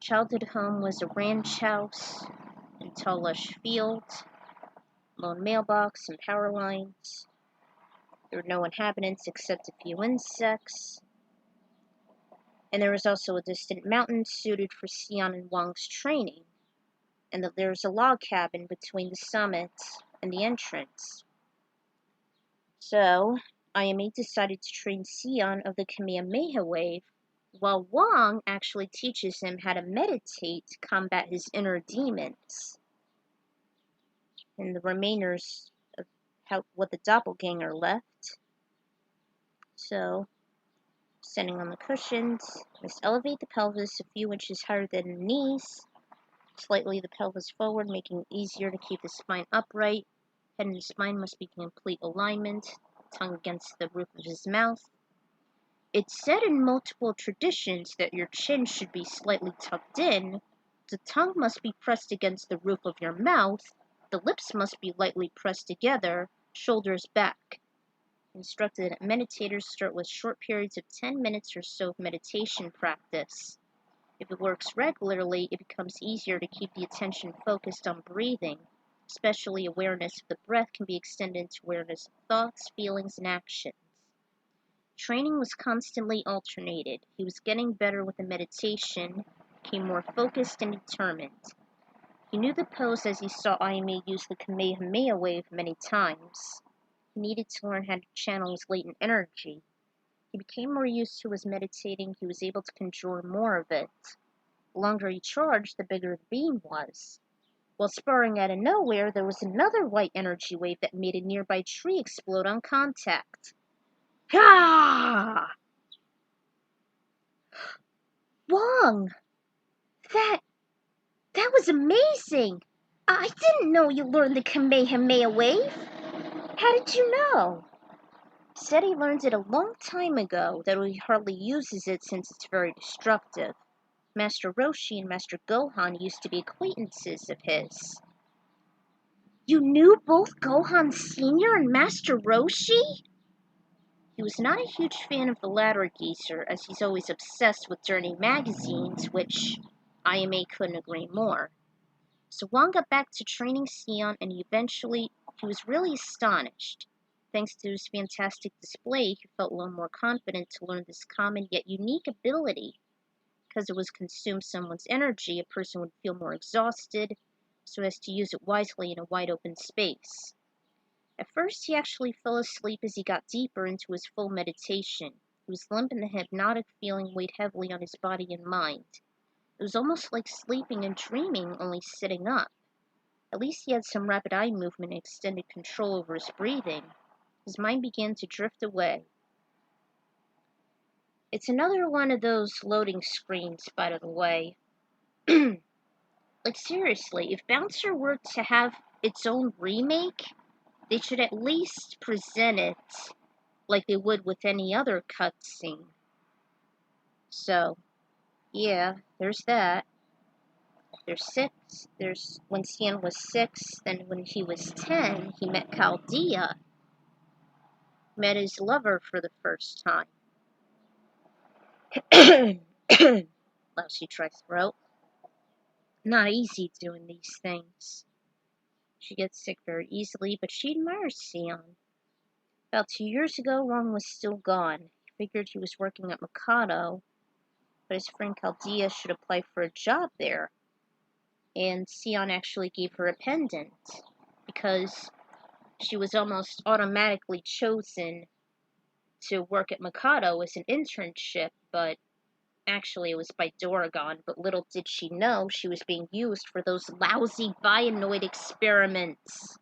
Childhood home was a ranch house and tall lush field, lone mailbox and power lines. There were no inhabitants except a few insects. And there was also a distant mountain suited for Sion and Wang's training, and that there was a log cabin between the summit and the entrance. So, Ayame decided to train Sion of the Kamehameha wave, while Wang actually teaches him how to meditate to combat his inner demons. And the remainders of what the doppelganger left. So, standing on the cushions, must elevate the pelvis a few inches higher than the knees, slightly the pelvis forward, making it easier to keep the spine upright. Head and spine must be in complete alignment, tongue against the roof of his mouth. It's said in multiple traditions that your chin should be slightly tucked in, the tongue must be pressed against the roof of your mouth, the lips must be lightly pressed together, shoulders back. Instructed that meditators start with short periods of 10 minutes or so of meditation practice. If it works regularly, it becomes easier to keep the attention focused on breathing. Especially awareness of the breath can be extended to awareness of thoughts, feelings, and actions. Training was constantly alternated. He was getting better with the meditation, became more focused and determined. He knew the pose as he saw Ayame use the Kamehameha wave many times. He needed to learn how to channel his latent energy. He became more used to his meditating, he was able to conjure more of it. The longer he charged, the bigger the beam was. While sparring out of nowhere, there was another white energy wave that made a nearby tree explode on contact. Gah! Wang! That was amazing! I didn't know you learned the Kamehameha wave. How did you know? Said he learned it a long time ago, though he hardly uses it since it's very destructive. Master Roshi and Master Gohan used to be acquaintances of his. You knew both Gohan Sr. and Master Roshi? He was not a huge fan of the latter geezer, as he's always obsessed with dirty magazines, which Ayame couldn't agree more. So Wang got back to training Sion, and he was really astonished. Thanks to his fantastic display, he felt a little more confident to learn this common yet unique ability. Because it was consume someone's energy, a person would feel more exhausted, so as to use it wisely in a wide open space. At first, he actually fell asleep as he got deeper into his full meditation. He was limp and the hypnotic feeling weighed heavily on his body and mind. It was almost like sleeping and dreaming, only sitting up. At least he had some rapid eye movement and extended control over his breathing. His mind began to drift away. It's another one of those loading screens, by the way. Like, seriously, if Bouncer were to have its own remake, they should at least present it like they would with any other cutscene. So, yeah, there's that. There's 6. There's when Sion was 6, then when he was 10, he met Chaldea. Met his lover for the first time. Lousy dry throat. Not easy doing these things. She gets sick very easily, but she admires Sion. About 2 years ago, Ron was still gone. He figured he was working at Mikado, but his friend Chaldea should apply for a job there. And Sion actually gave her a pendant, because she was almost automatically chosen to work at Mikado as an internship, but actually it was by Doragon, but little did she know she was being used for those lousy Bionoid experiments.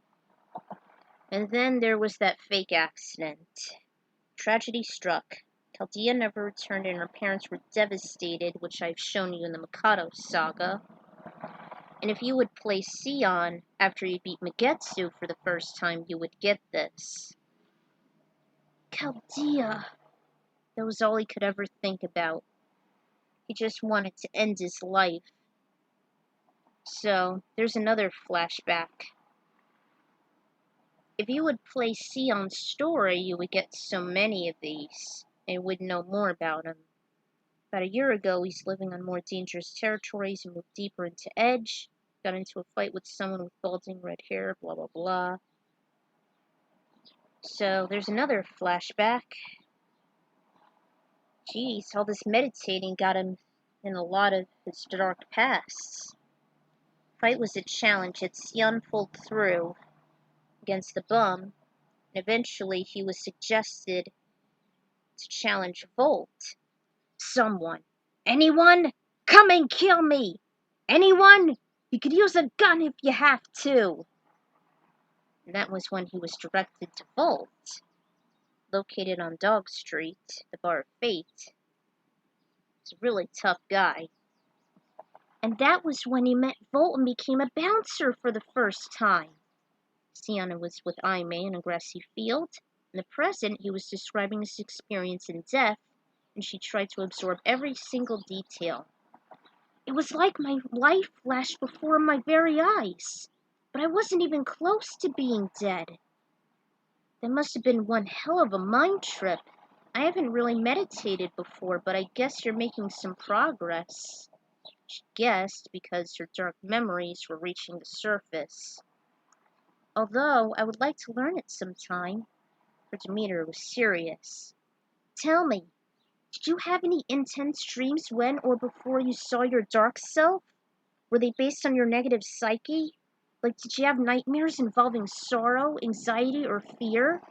And then there was that fake accident. Tragedy struck. Chaldea never returned and her parents were devastated, which I've shown you in the Mikado Saga. And if you would play Sion after you beat Magetsu for the first time, you would get this. Chaldea. That was all he could ever think about. He just wanted to end his life. So, there's another flashback. If you would play Sion's story, you would get so many of these, and would know more about him. About a year ago, he's living on more dangerous territories and moved deeper into Edge. Got into a fight with someone with balding red hair, blah blah blah. So, there's another flashback. Jeez, all this meditating got him in a lot of his dark pasts. Fight was a challenge that Sion pulled through against the bum, and eventually he was suggested to challenge Volt. Someone. Anyone? Come and kill me! Anyone? You could use a gun if you have to. And that was when he was directed to Volt, located on Dog Street, the Bar of Fate. He's a really tough guy. And that was when he met Volt and became a bouncer for the first time. Sion was with Aimee in a grassy field. In the present, he was describing his experience in death, and she tried to absorb every single detail. It was like my life flashed before my very eyes, but I wasn't even close to being dead. That must have been one hell of a mind trip. I haven't really meditated before, but I guess you're making some progress. She guessed because her dark memories were reaching the surface. Although, I would like to learn it sometime. Her demeanor was serious. Tell me, did you have any intense dreams when or before you saw your dark self? Were they based on your negative psyche? Like, did you have nightmares involving sorrow, anxiety, or fear?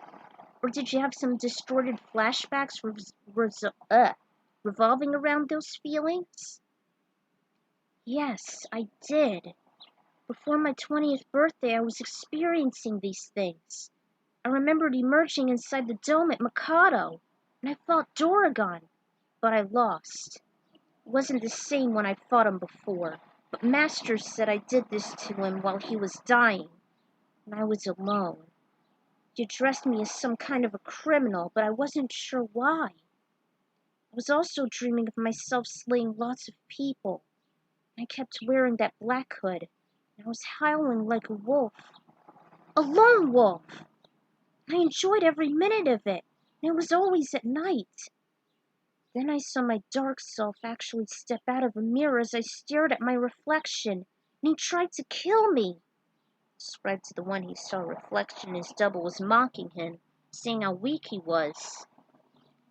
Or did you have some distorted flashbacks revolving around those feelings? Yes, I did. Before my 20th birthday, I was experiencing these things. I remembered emerging inside the dome at Mikado, and I fought Doragon, but I lost. It wasn't the same when I fought him before, but Master said I did this to him while he was dying, and I was alone. He addressed me as some kind of a criminal, but I wasn't sure why. I was also dreaming of myself slaying lots of people. I kept wearing that black hood, and I was howling like a wolf. A lone wolf! I enjoyed every minute of it, and it was always at night. Then I saw my dark self actually step out of a mirror as I stared at my reflection, and he tried to kill me. Described to the one he saw reflection, his double was mocking him, saying how weak he was.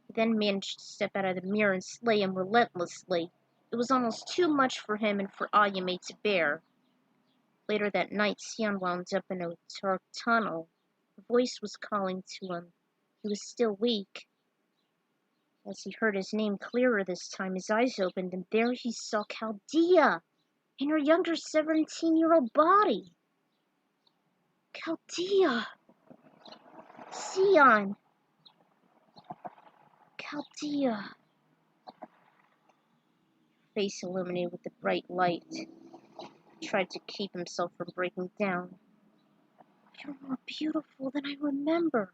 He then managed to step out of the mirror and slay him relentlessly. It was almost too much for him and for Ayame to bear. Later that night, Sion wound up in a dark tunnel. A voice was calling to him. He was still weak. As he heard his name clearer this time, his eyes opened, and there he saw Chaldea in her younger 17-year-old body. Chaldea! Sion! Chaldea! Face illuminated with the bright light. He tried to keep himself from breaking down. You're more beautiful than I remember.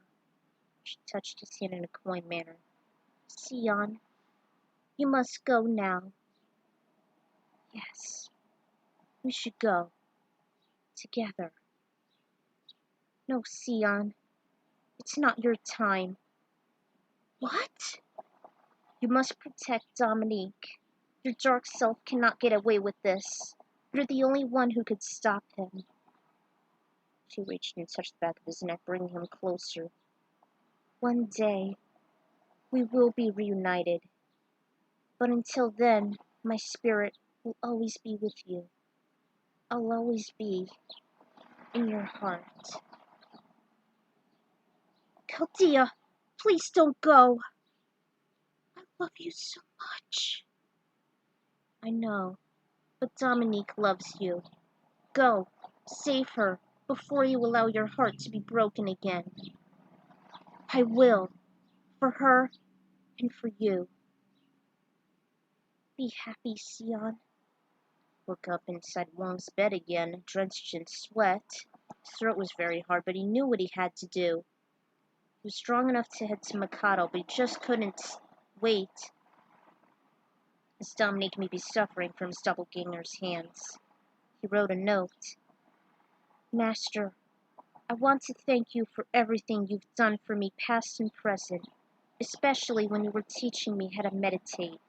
She touched his hand in a coy manner. Sion, you must go now. Yes, we should go. Together. No, Sion, it's not your time. What? You must protect Dominique. Your dark self cannot get away with this. You're the only one who could stop him. She reached and touched the back of his neck, bringing him closer. One day, we will be reunited. But until then, my spirit will always be with you. I'll always be in your heart. Chaldea, please don't go. I love you so much. I know, but Dominique loves you. Go, save her, before you allow your heart to be broken again. I will, for her and for you. Be happy, Sion. Woke up inside Wong's bed again, drenched in sweat. His throat was very hard, but he knew what he had to do. He was strong enough to head to Mikado, but he just couldn't wait, as Dominique may be suffering from his doppelganger's hands. He wrote a note. Master, I want to thank you for everything you've done for me past and present, especially when you were teaching me how to meditate.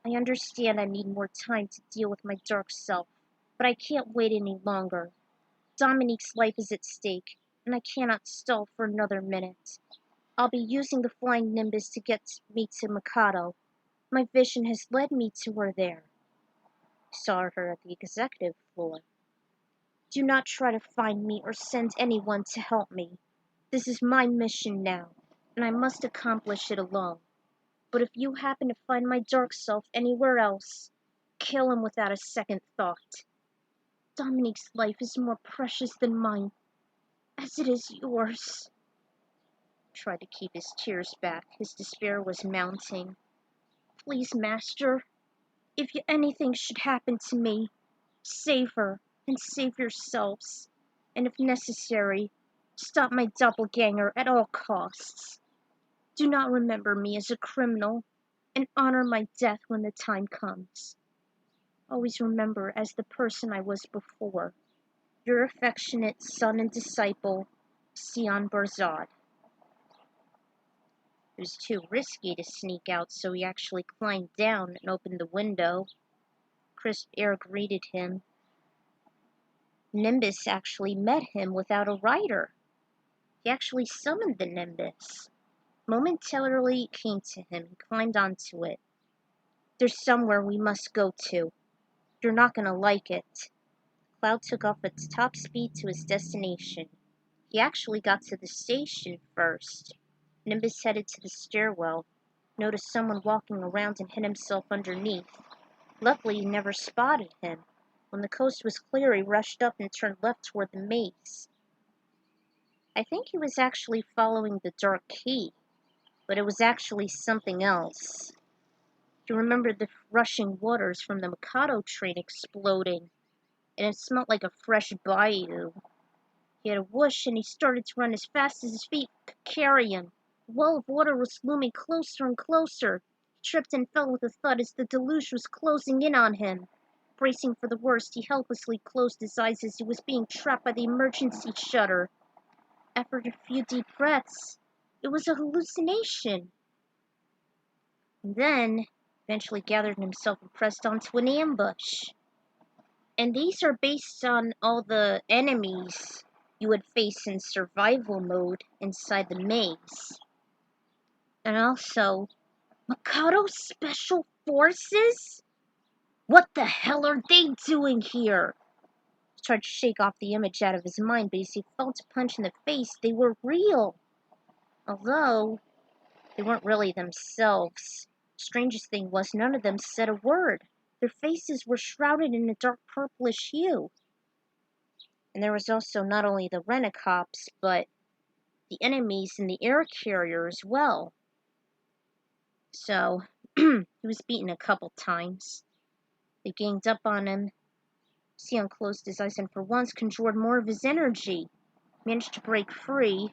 I understand I need more time to deal with my dark self, but I can't wait any longer. Dominique's life is at stake, and I cannot stall for another minute. I'll be using the flying nimbus to get me to Mikado. My vision has led me to her there. I saw her at the executive floor. Do not try to find me or send anyone to help me. This is my mission now, and I must accomplish it alone. But if you happen to find my dark self anywhere else, kill him without a second thought. Dominique's life is more precious than mine, as it is yours. He tried to keep his tears back. His despair was mounting. Please, Master, if anything should happen to me, save her and save yourselves, and if necessary, stop my doppelganger at all costs. Do not remember me as a criminal, and honor my death when the time comes. Always remember as the person I was before. Your affectionate son and disciple, Sion Barzad. It was too risky to sneak out, so he actually climbed down and opened the window. Crisp air greeted him. Nimbus actually met him without a rider. He actually summoned the Nimbus. Momentarily it came to him. He climbed onto it. There's somewhere we must go to. You're not going to like it. Cloud took off at top speed to his destination. He actually got to the station first. Nimbus headed to the stairwell, noticed someone walking around and hid himself underneath. Luckily, he never spotted him. When the coast was clear, he rushed up and turned left toward the maze. I think he was actually following the dark key, but it was actually something else. He remembered the rushing waters from the Mikado train exploding, and it smelled like a fresh bayou. He had a whoosh, and he started to run as fast as his feet could carry him. The wall of water was looming closer and closer. He tripped and fell with a thud as the deluge was closing in on him. Bracing for the worst, he helplessly closed his eyes as he was being trapped by the emergency shutter. After a few deep breaths, it was a hallucination. And then, eventually gathered himself and pressed onto an ambush. And these are based on all the enemies you would face in survival mode inside the maze. And also, Mikado Special Forces? What the hell are they doing here? He tried to shake off the image out of his mind, but as he felt a punch in the face, they were real. Although, they weren't really themselves. The strangest thing was none of them said a word. Their faces were shrouded in a dark purplish hue. And there was also not only the Rent-A-Cops, but the enemies in the air carrier as well. So, he was beaten a couple times. They ganged up on him. Sion closed his eyes and for once conjured more of his energy. Managed to break free.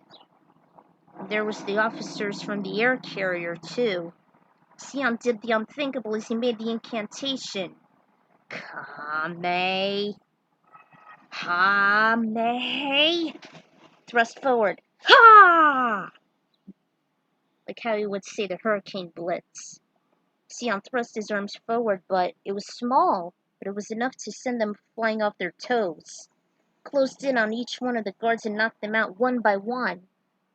There was the officers from the air carrier, too. Sion did the unthinkable as he made the incantation. Kame. Hame. Thrust forward. Ha! Like how he would say the Hurricane Blitz. Sion thrust his arms forward, but it was small, but it was enough to send them flying off their toes. Closed in on each one of the guards and knocked them out one by one.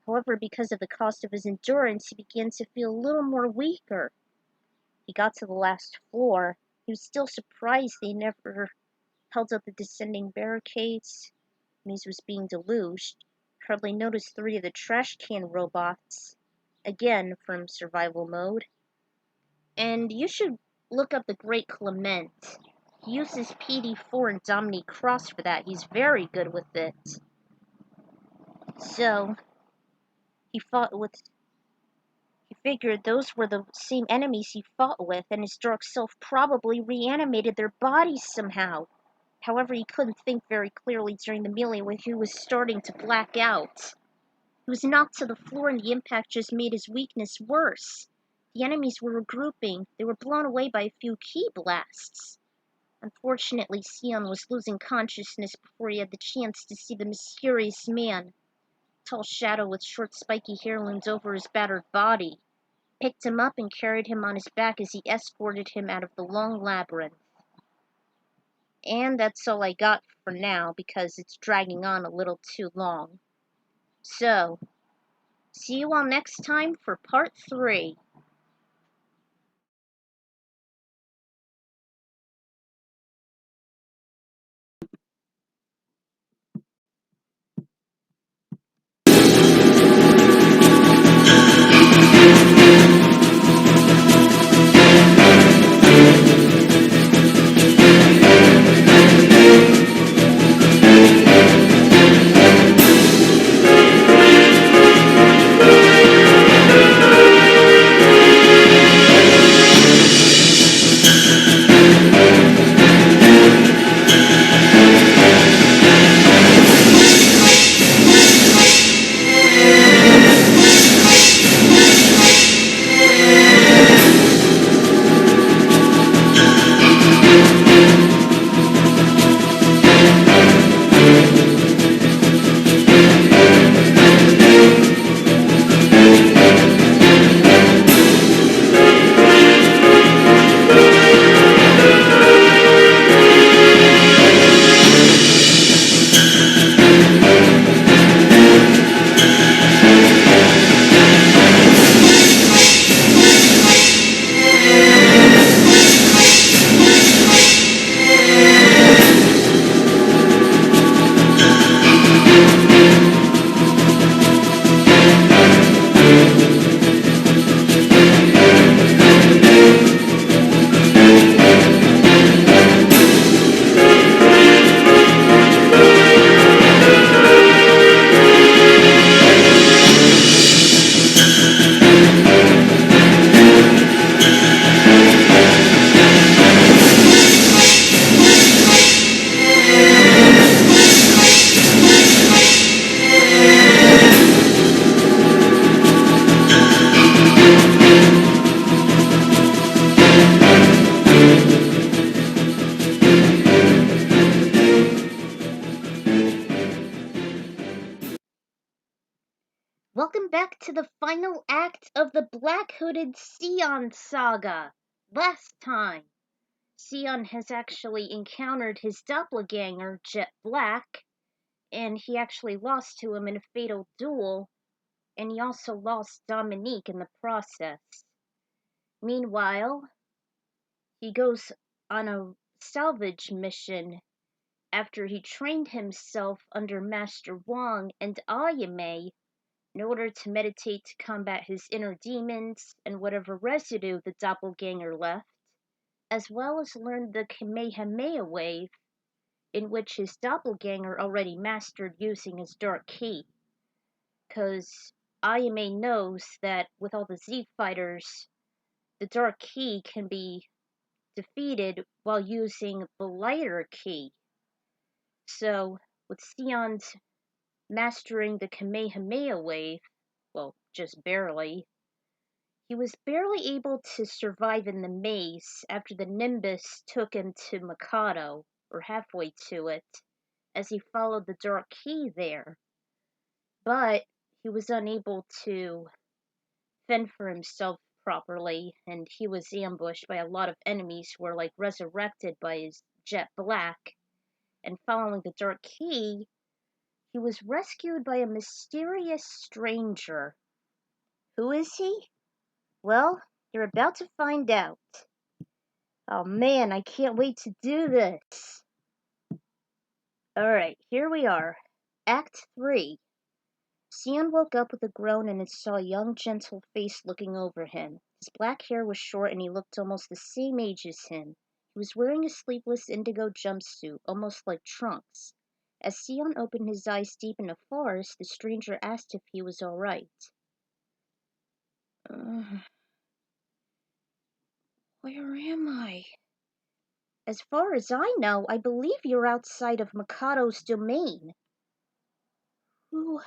However, because of the cost of his endurance, he began to feel a little more weaker. He got to the last floor. He was still surprised they never held up the descending barricades. When he was being deluged, hardly noticed 3 of the trash can robots, again from survival mode. And you should look up the Great Clement. He uses PD4 and Dominique Cross for that. He's very good with it. So, he figured those were the same enemies he fought with, and his dark self probably reanimated their bodies somehow. However, he couldn't think very clearly during the melee when he was starting to black out. He was knocked to the floor and the impact just made his weakness worse. The enemies were regrouping. They were blown away by a few key blasts. Unfortunately, Sion was losing consciousness before he had the chance to see the mysterious man. Tall shadow with short spiky hair loomed over his battered body, picked him up and carried him on his back as he escorted him out of the long labyrinth. And that's all I got for now because it's dragging on a little too long. So, see you all next time for part 3. Welcome back to the final act of the Black-Hooded Sion Saga. Last time, Sion has actually encountered his doppelganger, Jet Black, and he actually lost to him in a fatal duel, and he also lost Dominique in the process. Meanwhile, he goes on a salvage mission after he trained himself under Master Wang and Ayame in order to meditate to combat his inner demons and whatever residue the doppelganger left, as well as learn the Kamehameha wave, in which his doppelganger already mastered using his dark ki. Because Ayame knows that with all the Z fighters, the dark ki can be defeated while using the lighter ki. So, with Sion's mastering the Kamehameha wave, well, just barely, he was barely able to survive in the maze after the Nimbus took him to Mikado, or halfway to it, as he followed the dark ki there. But he was unable to fend for himself properly, and he was ambushed by a lot of enemies who were like resurrected by his Jet Black. And following the dark ki, he was rescued by a mysterious stranger. Who is he? Well, you're about to find out. Oh man, I can't wait to do this. Alright, here we are. Act 3. Sion woke up with a groan and saw a young, gentle face looking over him. His black hair was short and he looked almost the same age as him. He was wearing a sleeveless indigo jumpsuit, almost like Trunks. As Sion opened his eyes deep in the forest, the stranger asked if he was alright. Where am I? As far as I know, I believe you're outside of Mikado's domain. Who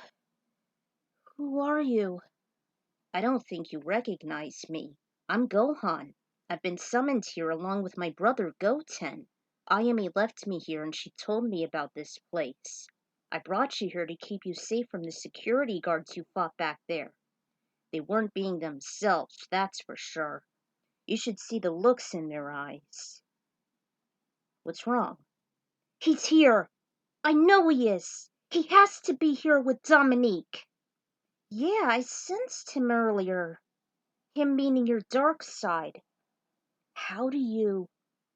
are you? I don't think you recognize me. I'm Gohan. I've been summoned here along with my brother Goten. Ayame left me here and she told me about this place. I brought you here to keep you safe from the security guards who fought back there. They weren't being themselves, that's for sure. You should see the looks in their eyes. What's wrong? He's here! I know he is! He has to be here with Dominique! Yeah, I sensed him earlier. Him meaning your dark side. How do you...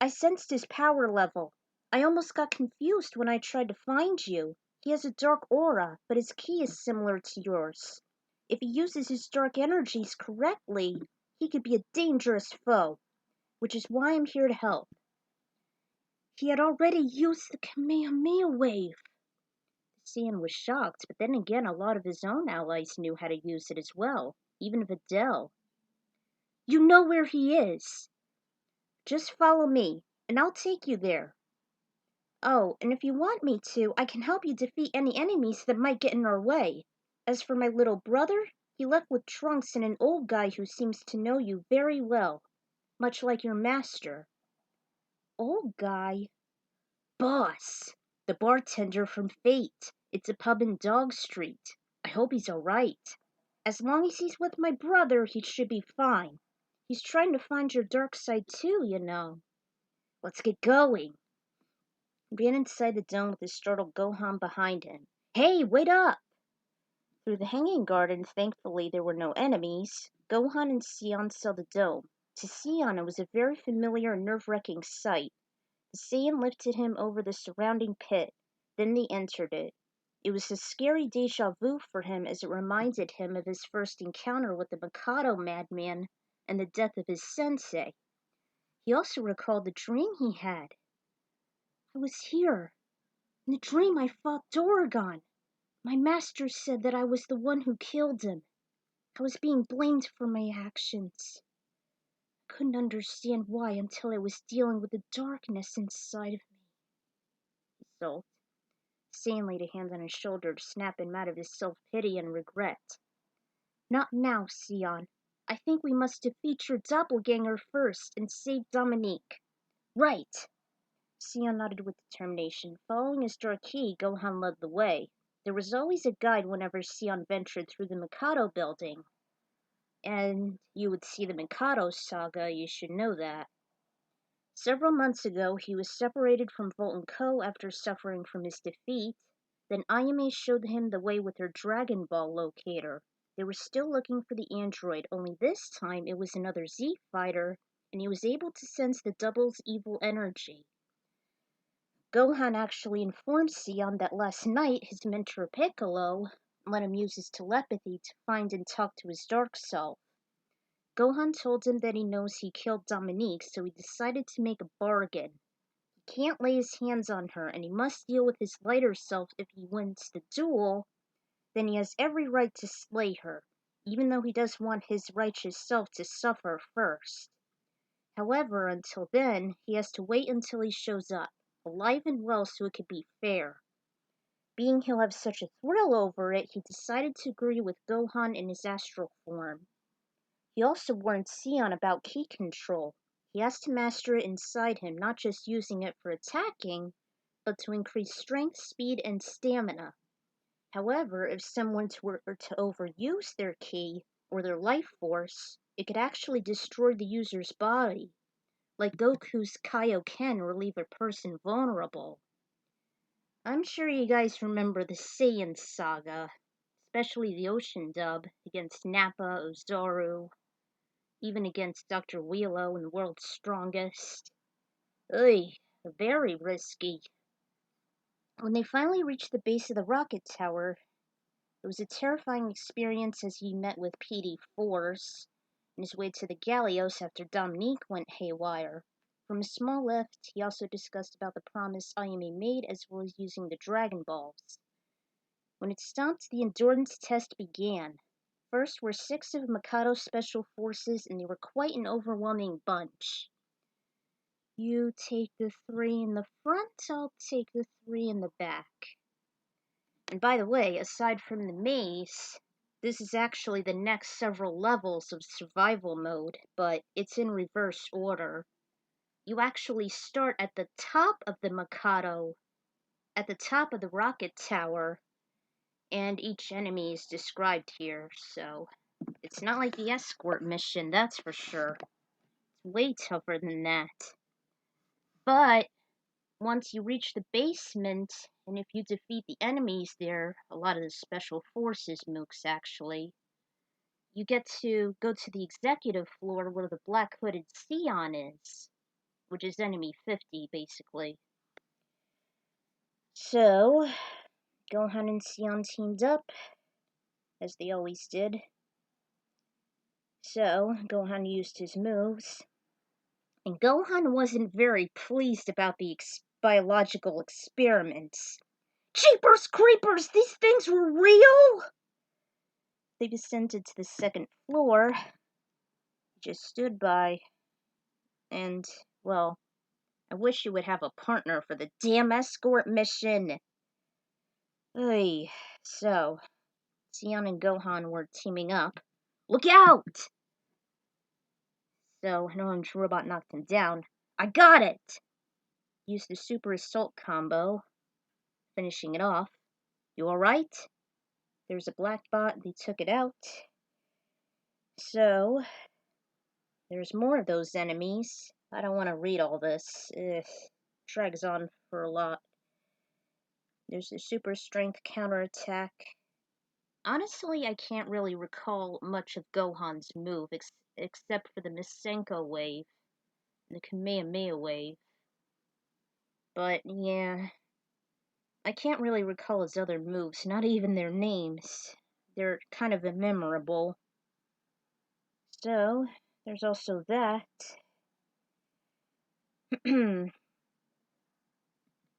I sensed his power level. I almost got confused when I tried to find you. He has a dark aura, but his ki is similar to yours. If he uses his dark energies correctly, he could be a dangerous foe, which is why I'm here to help. He had already used the Kamehameha wave. Sion was shocked, but then again a lot of his own allies knew how to use it as well, even Videl. You know where he is. Just follow me, and I'll take you there. Oh, and if you want me to, I can help you defeat any enemies that might get in our way. As for my little brother, he left with Trunks and an old guy who seems to know you very well, much like your master. Old guy? Boss! The bartender from Fate. It's a pub in Dog Street. I hope he's alright. As long as he's with my brother, he should be fine. He's trying to find your dark side too, you know. Let's get going. He ran inside the dome with his startled Gohan behind him. Hey, wait up! Through the hanging garden, thankfully there were no enemies, Gohan and Sion saw the dome. To Sion, it was a very familiar and nerve-wracking sight. The Saiyan lifted him over the surrounding pit. Then they entered it. It was a scary deja vu for him as it reminded him of his first encounter with the Mikado madman and the death of his sensei. He also recalled the dream he had. I was here. In the dream I fought Doragon. My master said that I was the one who killed him. I was being blamed for my actions. I couldn't understand why until I was dealing with the darkness inside of me. He sulked. Saiyan laid a hand on his shoulder to snap him out of his self-pity and regret. Not now, Sion. I think we must defeat your doppelganger first and save Dominique. Right! Sion nodded with determination. Following his dark ki, Gohan led the way. There was always a guide whenever Sion ventured through the Mikado building. And you would see the Mikado Saga, you should know that. Several months ago, he was separated from Volt & Co. after suffering from his defeat. Then Ayame showed him the way with her Dragon Ball locator. They were still looking for the android, only this time it was another Z fighter, and he was able to sense the Double's evil energy. Gohan actually informed Sion that last night his mentor Piccolo let him use his telepathy to find and talk to his dark self. Gohan told him that he knows he killed Dominique, so he decided to make a bargain. He can't lay his hands on her, and he must deal with his lighter self if he wins the duel. Then he has every right to slay her, even though he does want his righteous self to suffer first. However, until then, he has to wait until he shows up, alive and well, so it could be fair. Being he'll have such a thrill over it, he decided to agree with Gohan in his astral form. He also warned Sion about ki control. He has to master it inside him, not just using it for attacking, but to increase strength, speed, and stamina. However, if someone were to overuse their ki, or their life force, it could actually destroy the user's body, like Goku's Kaioken or leave a person vulnerable. I'm sure you guys remember the Saiyan Saga, especially the Ocean dub against Nappa, Ozaru, even against Dr. Wheelo and the World's Strongest. Ugh, very risky. When they finally reached the base of the rocket tower, it was a terrifying experience as he met with PD-4s on his way to the Gallios after Dominique went haywire. From a small lift, he also discussed about the promise Ayame made as well as using the Dragon Balls. When it stopped, the endurance test began. First were 6 of Mikado's special forces, and they were quite an overwhelming bunch. You take the 3 in the front, I'll take the 3 in the back. And by the way, aside from the maze, this is actually the next several levels of survival mode, but it's in reverse order. you actually start at the top of the Mikado, at the top of the rocket tower, and each enemy is described here, so it's not like the escort mission, that's for sure. It's way tougher than that. But once you reach the basement, and if you defeat the enemies there, a lot of the special forces mooks actually, you get to go to the executive floor where the Black-Hooded Sion is, which is enemy 50, basically. So, Gohan and Sion teamed up, as they always did. So, Gohan used his moves, and Gohan wasn't very pleased about the biological experiments. Jeepers creepers, these things were real? They descended to the second floor, just stood by, and, well, I wish you would have a partner for the damn escort mission. Hey, so, Sion and Gohan were teaming up. Look out! So, Noam's robot knocked him down. I got it! Used the super assault combo, finishing it off. You alright? There's a black bot, they took it out. So, there's more of those enemies. I don't want to read all this. Drags on for a lot. There's the super strength counterattack. Honestly, I can't really recall much of Gohan's move, except for the Masenko wave and the Kamehameha wave. But, yeah, I can't really recall his other moves, not even their names. They're kind of immemorable. So, there's also that.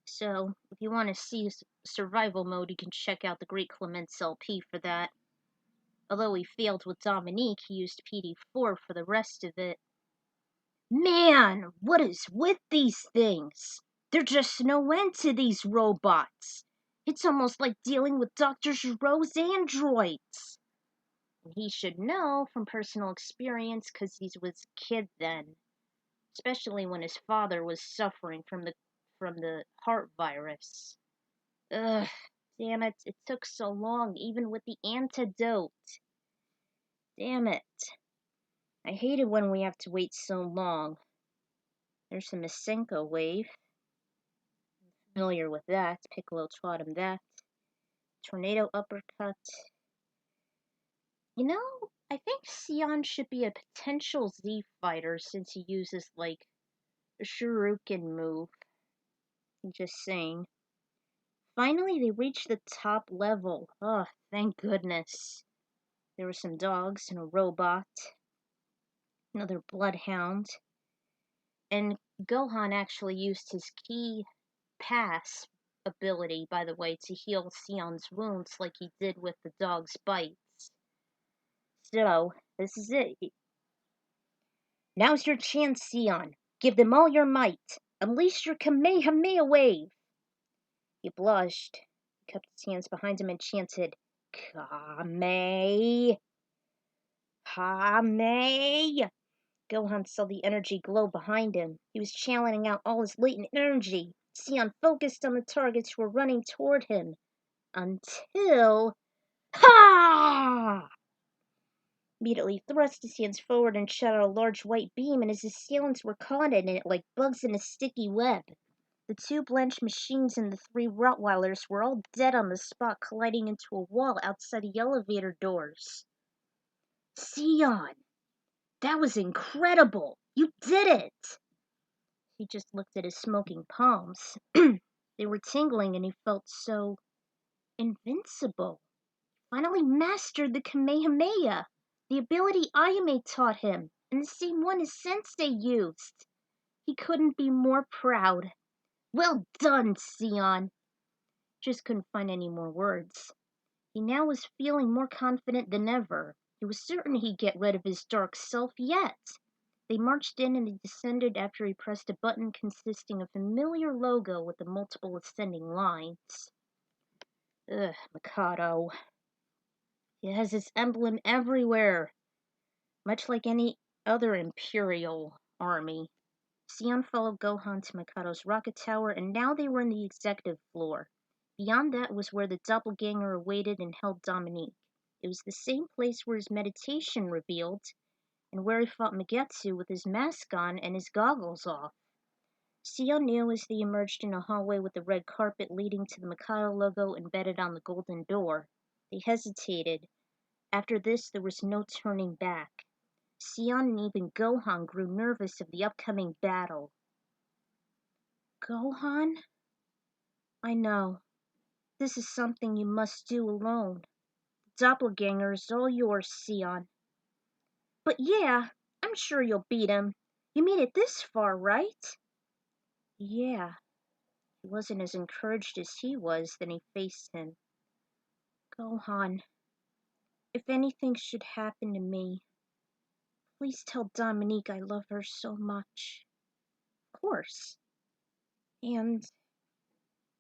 So, if you want to see survival mode, you can check out the Great Clements LP for that. Although he failed with Dominique, he used PD4 for the rest of it. Man, what is with these things? There's just no end to these robots. It's almost like dealing with Dr. Giroux's androids. He should know from personal experience because he was a kid then. Especially when his father was suffering from the heart virus. Ugh, damn it, it took so long, even with the antidote. Damn it. I hate it when we have to wait so long. There's the Masenko wave. I'm familiar with that. Piccolo taught him that. Tornado uppercut. You know, I think Sion should be a potential Z fighter since he uses, like, a Shuriken move. I'm just saying. Finally, they reached the top level. Oh, thank goodness. There were some dogs and a robot. Another bloodhound. And Gohan actually used his key pass ability, by the way, to heal Sion's wounds like he did with the dog's bites. So, this is it. Now's your chance, Sion. Give them all your might. Unleash your Kamehameha wave. He blushed, kept his hands behind him and chanted, Kame! Kame! Gohan saw the energy glow behind him. He was channeling out all his latent energy. Sion focused on the targets who were running toward him. Until... Ha! Immediately thrust his hands forward and shot out a large white beam, and his assailants were caught in it like bugs in a sticky web. The two blanched machines and the three Rottweilers were all dead on the spot, colliding into a wall outside the elevator doors. Sion! That was incredible! You did it! He just looked at his smoking palms. They were tingling and he felt so invincible. Finally mastered the Kamehameha, the ability Ayame taught him, and the same one his sensei used. He couldn't be more proud. Well done, Sion! Just couldn't find any more words. He now was feeling more confident than ever. He was certain he'd get rid of his dark self yet. They marched in and he descended after he pressed a button consisting of a familiar logo with the multiple ascending lines. Ugh, Mikado. It has its emblem everywhere, much like any other Imperial army. Sion followed Gohan to Mikado's rocket tower, and now they were on the executive floor. Beyond that was where the doppelganger awaited and held Dominique. It was the same place where his meditation revealed, and where he fought Magetsu with his mask on and his goggles off. Sion knew as they emerged in a hallway with the red carpet leading to the Mikado logo embedded on the golden door. They hesitated. After this, there was no turning back. Sion and even Gohan grew nervous of the upcoming battle. Gohan? I know. This is something you must do alone. The doppelganger is all yours, Sion. But yeah, I'm sure you'll beat him. You made it this far, right? Yeah. He wasn't as encouraged as he was when he faced him. Gohan, if anything should happen to me, please tell Dominique I love her so much. Of course. And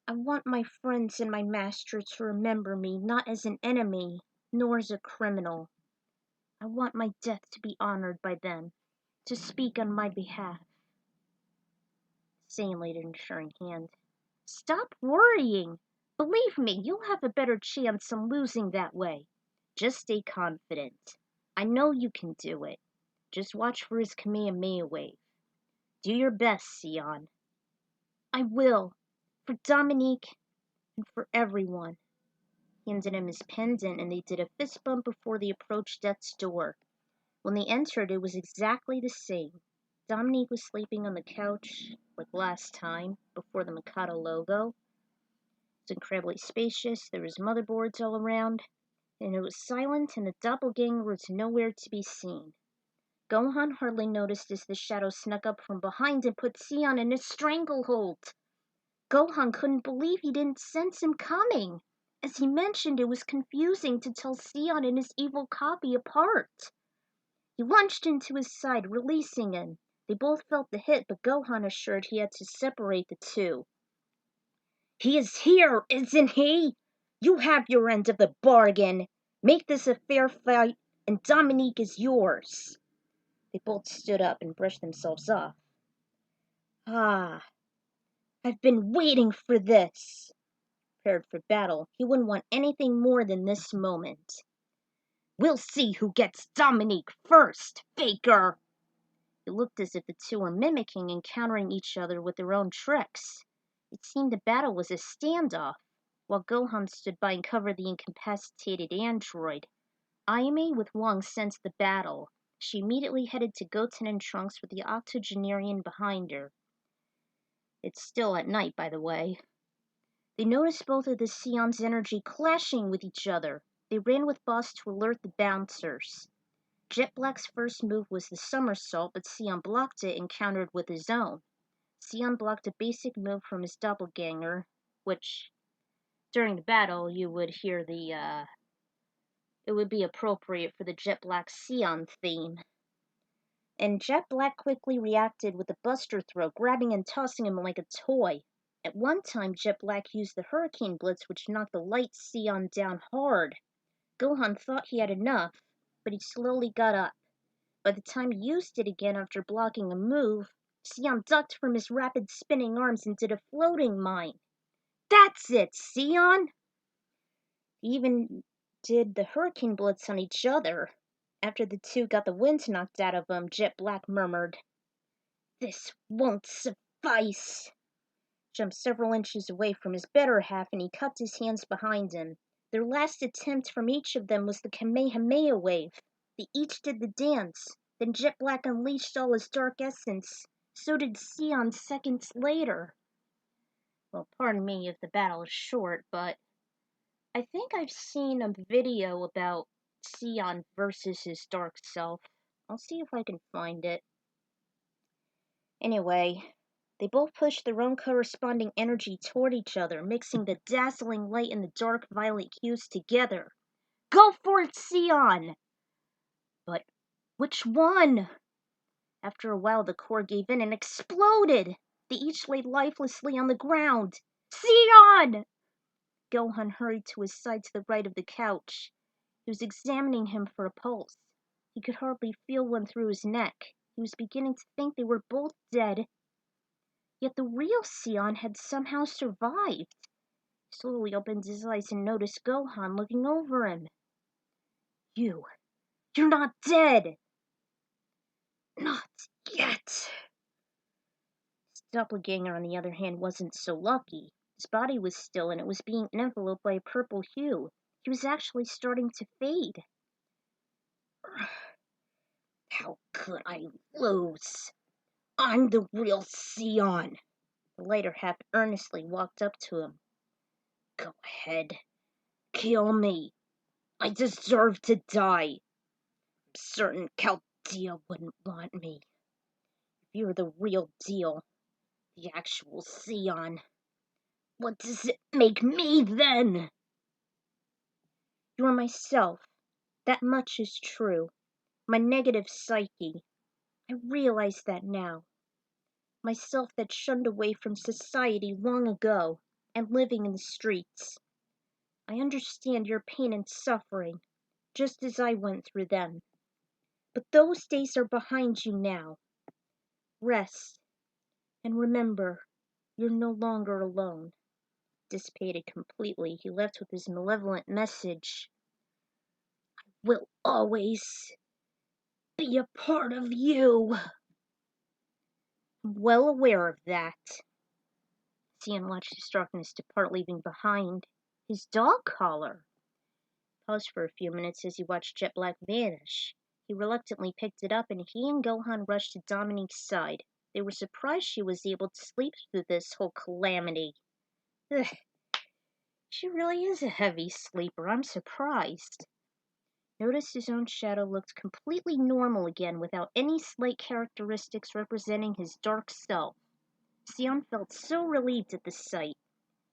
I want my friends and my master to remember me not as an enemy, nor as a criminal. I want my death to be honored by them, to speak on my behalf. Saiyan laid an ensuring hand. Stop worrying. Believe me, you'll have a better chance on losing that way. Just stay confident. I know you can do it. Just watch for his Kamehameha wave. Do your best, Sion. I will. For Dominique and for everyone. He handed him his pendant and they did a fist bump before they approached death's door. When they entered, it was exactly the same. Dominique was sleeping on the couch, like last time, before the Mikado logo. It was incredibly spacious, there was motherboards all around, and it was silent and the doppelganger was nowhere to be seen. Gohan hardly noticed as the shadow snuck up from behind and put Sion in a stranglehold. Gohan couldn't believe he didn't sense him coming. As he mentioned, it was confusing to tell Sion and his evil copy apart. He lunged into his side, releasing him. They both felt the hit, but Gohan assured he had to separate the two. He is here, isn't he? You have your end of the bargain. Make this a fair fight, and Dominique is yours. They both stood up and brushed themselves off. Ah, I've been waiting for this. Prepared for battle, he wouldn't want anything more than this moment. We'll see who gets Dominique first, Faker! It looked as if the two were mimicking and countering each other with their own tricks. It seemed the battle was a standoff. While Gohan stood by and covered the incapacitated android, Ayame with Wang sensed the battle. She immediately headed to Goten and Trunks with the octogenarian behind her. It's still at night, by the way. They noticed both of the Sion's energy clashing with each other. They ran with Boss to alert the bouncers. Jet Black's first move was the somersault, but Sion blocked it and countered with his own. Sion blocked a basic move from his doppelganger, which, during the battle, you would hear it would be appropriate for the Jet Black Sion theme. And Jet Black quickly reacted with a Buster Throw, grabbing and tossing him like a toy. At one time, Jet Black used the Hurricane Blitz, which knocked the light Sion down hard. Gohan thought he had enough, but he slowly got up. By the time he used it again after blocking a move, Sion ducked from his rapid spinning arms and did a floating mine. That's it, Sion! He even did the Hurricane Blitz on each other. After the two got the wind knocked out of them, Jet Black murmured, This won't suffice. Jumped several inches away from his better half and he cupped his hands behind him. Their last attempt from each of them was the Kamehameha wave. They each did the dance. Then Jet Black unleashed all his dark essence. So did Sion seconds later. Well, pardon me if the battle is short, but I think I've seen a video about Sion versus his dark self. I'll see if I can find it. Anyway, they both pushed their own corresponding energy toward each other, mixing the dazzling light and the dark violet hues together. Go for it, Sion! But which one? After a while, the core gave in and exploded. They each lay lifelessly on the ground. Sion! Gohan hurried to his side to the right of the couch. He was examining him for a pulse. He could hardly feel one through his neck. He was beginning to think they were both dead, yet the real Sion had somehow survived. He slowly opened his eyes and noticed Gohan looking over him. You're not dead! Not yet. His doppelganger, on the other hand, wasn't so lucky. His body was still, and it was being enveloped by a purple hue. He was actually starting to fade. How could I lose? I'm the real Sion. The lighter half earnestly walked up to him. Go ahead. Kill me. I deserve to die. I'm certain Chaldea wouldn't want me. If you're the real deal, the actual Sion, what does it make me then? You're myself. That much is true. My negative psyche. I realize that now. Myself that shunned away from society long ago and living in the streets. I understand your pain and suffering, just as I went through them. But those days are behind you now. Rest, and remember, you're no longer alone. Dissipated completely, he left with his malevolent message. I will always be a part of you. I'm well aware of that. Sion watched his darkness depart, leaving behind his dog collar. Paused for a few minutes as he watched Jet Black vanish. He reluctantly picked it up, and he and Gohan rushed to Dominique's side. They were surprised she was able to sleep through this whole calamity. Ugh. She really is a heavy sleeper. I'm surprised. Noticed his own shadow looked completely normal again, without any slight characteristics representing his dark self. Sion felt so relieved at the sight.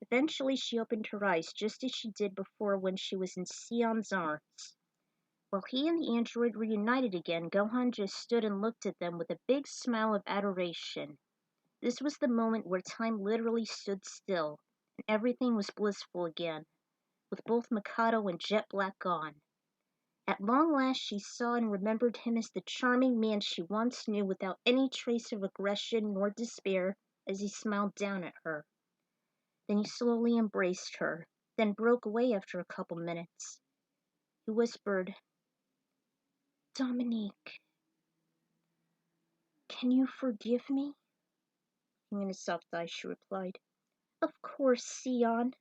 Eventually she opened her eyes, just as she did before when she was in Sion's arms. While he and the android reunited again, Gohan just stood and looked at them with a big smile of adoration. This was the moment where time literally stood still, and everything was blissful again, with both Mikado and Jet Black gone. At long last she saw and remembered him as the charming man she once knew, without any trace of aggression nor despair, as he smiled down at her. Then he slowly embraced her, then broke away after a couple minutes. He whispered, Dominique, can you forgive me? In a soft eye, she replied, Of course, Sion.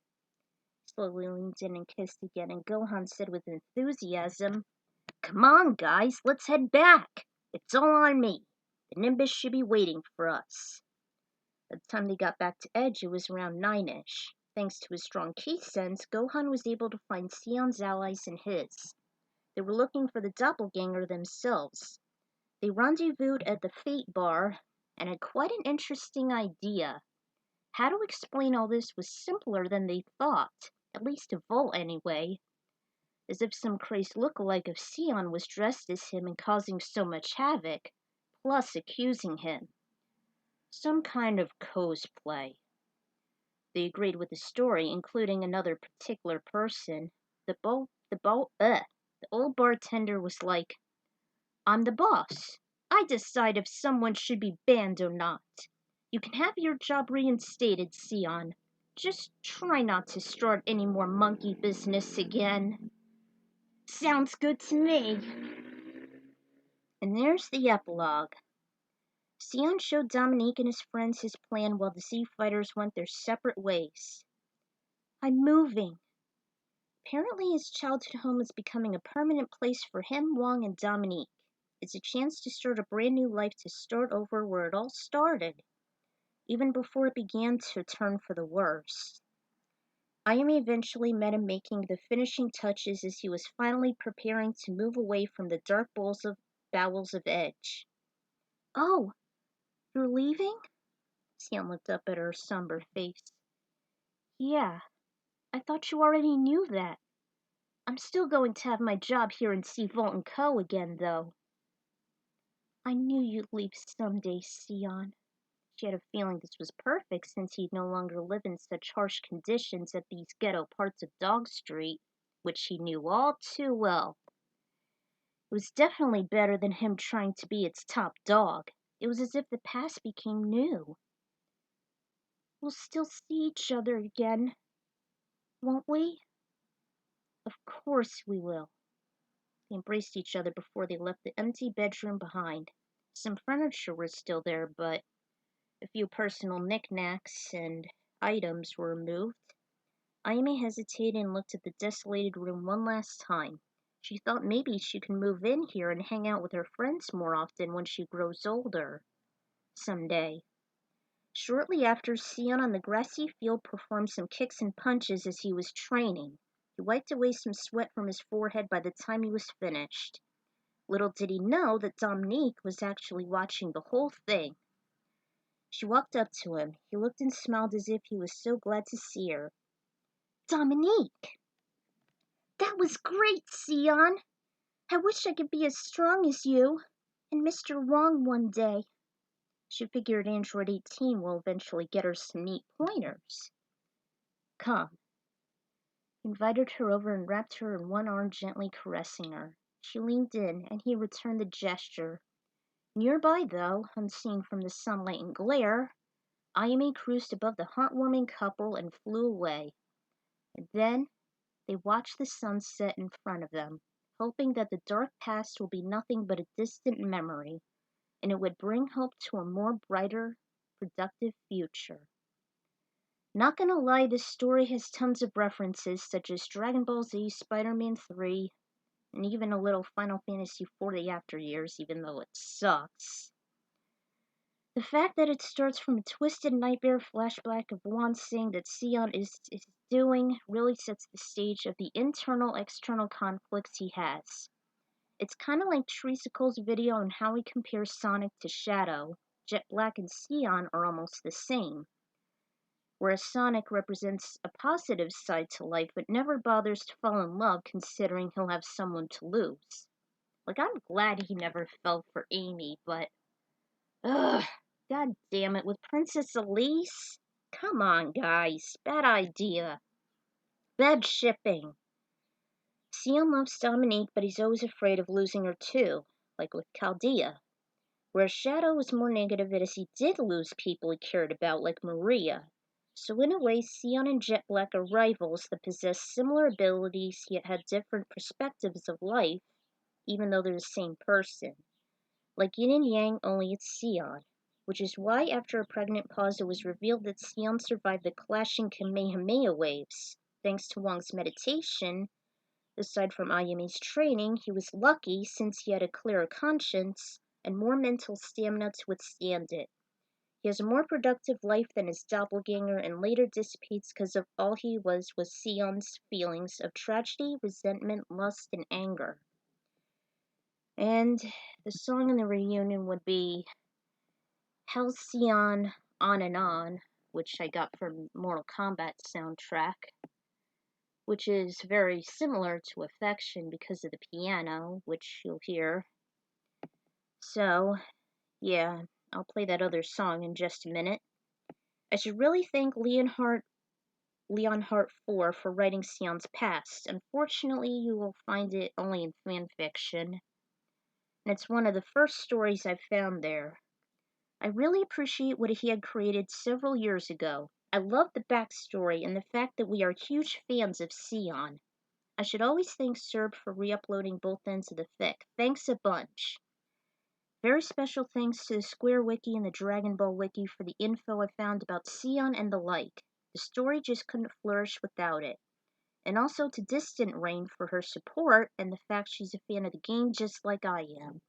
Slowly leaned in and kissed again, and Gohan said with enthusiasm, Come on, guys, let's head back. It's all on me. The Nimbus should be waiting for us. By the time they got back to Edge, it was around 9-ish. Thanks to his strong key sense, Gohan was able to find Sion's allies and his. They were looking for the doppelganger themselves. They rendezvoused at the Fate Bar and had quite an interesting idea. How to explain all this was simpler than they thought, at least to Volt anyway. As if some crazed look-alike of Sion was dressed as him and causing so much havoc, plus accusing him. Some kind of cosplay. They agreed with the story, including another particular person. The old bartender was like, I'm the boss. I decide if someone should be banned or not. You can have your job reinstated, Sion. Just try not to start any more monkey business again. Sounds good to me. And there's the epilogue. Sion showed Dominique and his friends his plan while the Z Fighters went their separate ways. I'm moving. Apparently his childhood home is becoming a permanent place for him, Wong, and Dominique. It's a chance to start a brand new life, to start over where it all started, even before it began to turn for the worse. Ayumi eventually met him, making the finishing touches as he was finally preparing to move away from the dark bowels of Edge. Oh, you're leaving? Sion looked up at her somber face. Yeah, I thought you already knew that. I'm still going to have my job here in C. Volt & Co. again, though. I knew you'd leave someday, Sion. She had a feeling this was perfect, since he'd no longer live in such harsh conditions at these ghetto parts of Dog Street, which he knew all too well. It was definitely better than him trying to be its top dog. It was as if the past became new. We'll still see each other again, won't we? Of course we will. They embraced each other before they left the empty bedroom behind. Some furniture was still there, but a few personal knickknacks and items were removed. Ayame hesitated and looked at the desolated room one last time. She thought maybe she could move in here and hang out with her friends more often when she grows older. Someday. Shortly after, Sion on the grassy field performed some kicks and punches as he was training. He wiped away some sweat from his forehead by the time he was finished. Little did he know that Dominique was actually watching the whole thing. She walked up to him. He looked and smiled as if he was so glad to see her. Dominique! That was great, Sion! I wish I could be as strong as you and Mr. Wong one day. She figured Android 18 will eventually get her some neat pointers. Come. He invited her over and wrapped her in one arm, gently caressing her. She leaned in, and he returned the gesture. Nearby, though, unseen from the sunlight and glare, Ayame cruised above the heartwarming couple and flew away. And then they watched the sun set in front of them, hoping that the dark past will be nothing but a distant memory, and it would bring hope to a more brighter, productive future. Not gonna lie, this story has tons of references such as Dragon Ball Z, Spider-Man 3, and even a little Final Fantasy 40 after years, even though it sucks. The fact that it starts from a twisted nightmare flashback of Wan saying that Sion is doing really sets the stage of the internal-external conflicts he has. It's kind of like Treesicle's video on how he compares Sonic to Shadow. Jet Black and Sion are almost the same. Whereas Sonic represents a positive side to life but never bothers to fall in love considering he'll have someone to lose. Like, I'm glad he never fell for Amy, but ugh, god damn it, with Princess Elise? Come on, guys, bad idea. Bad shipping. Sion loves Dominique, but he's always afraid of losing her too, like with Chaldea. Whereas Shadow was more negative as he did lose people he cared about, like Maria. So in a way, Sion and Jet Black are rivals that possess similar abilities yet had different perspectives of life, even though they're the same person. Like Yin and Yang, only it's Sion. Which is why after a pregnant pause it was revealed that Sion survived the clashing Kamehameha waves. Thanks to Wong's meditation, aside from Ayame's training, he was lucky since he had a clearer conscience and more mental stamina to withstand it. He has a more productive life than his doppelganger and later dissipates because of all he was Sion's feelings of tragedy, resentment, lust, and anger. And the song in the reunion would be Halcyon On, which I got from Mortal Kombat soundtrack, which is very similar to Affection because of the piano, which you'll hear. So, yeah, I'll play that other song in just a minute. I should really thank Leonhart 4 for writing Sion's past. Unfortunately, you will find it only in fanfiction, and it's one of the first stories I've found there. I really appreciate what he had created several years ago. I love the backstory and the fact that we are huge fans of Sion. I should always thank Serb for re-uploading both ends of the fic. Thanks a bunch. Very special thanks to the Square Wiki and the Dragon Ball Wiki for the info I found about Sion and the like. The story just couldn't flourish without it. And also to Distant Rain for her support and the fact she's a fan of the game just like I am.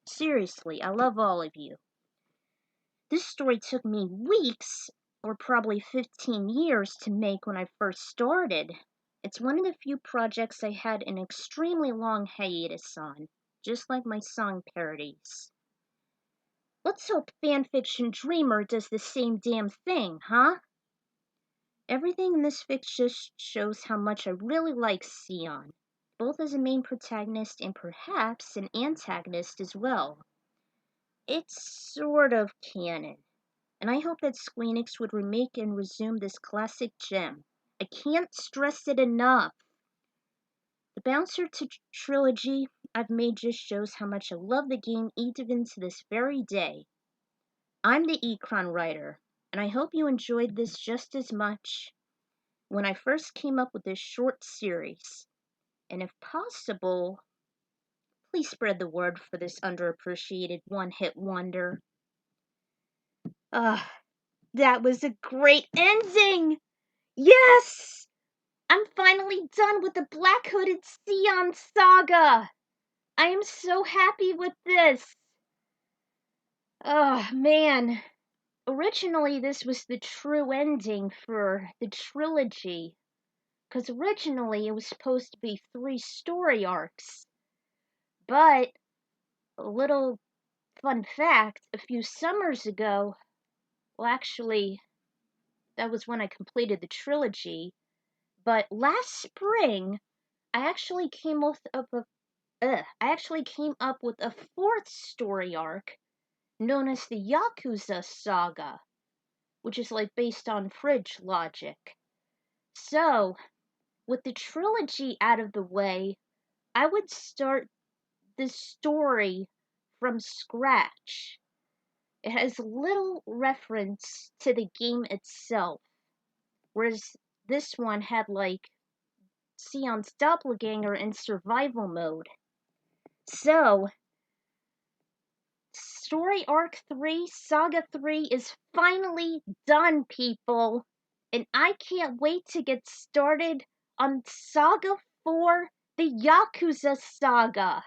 Seriously, I love all of you. This story took me weeks, or probably 15 years, to make when I first started. It's one of the few projects I had an extremely long hiatus on, just like my song parodies. Let's hope Fanfiction Dreamer does the same damn thing, huh? Everything in this fic just shows how much I really like Sion, both as a main protagonist and perhaps an antagonist as well. It's sort of canon, and I hope that Squeenix would remake and resume this classic gem. I can't stress it enough. The Bouncer Trilogy I've made just shows how much I love the game even to this very day. I'm the Ecron writer, and I hope you enjoyed this just as much when I first came up with this short series. And if possible, please spread the word for this underappreciated one-hit wonder. That was a great ending! Yes! I'm finally done with the Black-Hooded Sion Saga! I am so happy with this! Oh, man. Originally, this was the true ending for the trilogy. Because originally, it was supposed to be 3 story arcs. But, a little fun fact, a few summers ago, well, actually, that was when I completed the trilogy. But last spring, I actually came up with a 4th story arc known as the Yakuza Saga, which is like based on fridge logic. So, with the trilogy out of the way, I would start the story from scratch. It has little reference to the game itself, whereas this one had like Sion's doppelganger in survival mode. So, Story Arc 3, Saga 3 is finally done, people! And I can't wait to get started on Saga 4, the Yakuza Saga!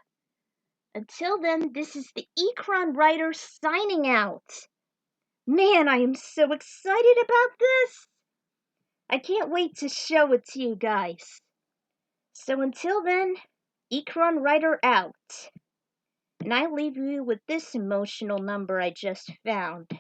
Until then, this is the Ecron writer signing out! Man, I am so excited about this! I can't wait to show it to you guys. So until then, Ecron writer out. And I leave you with this emotional number I just found.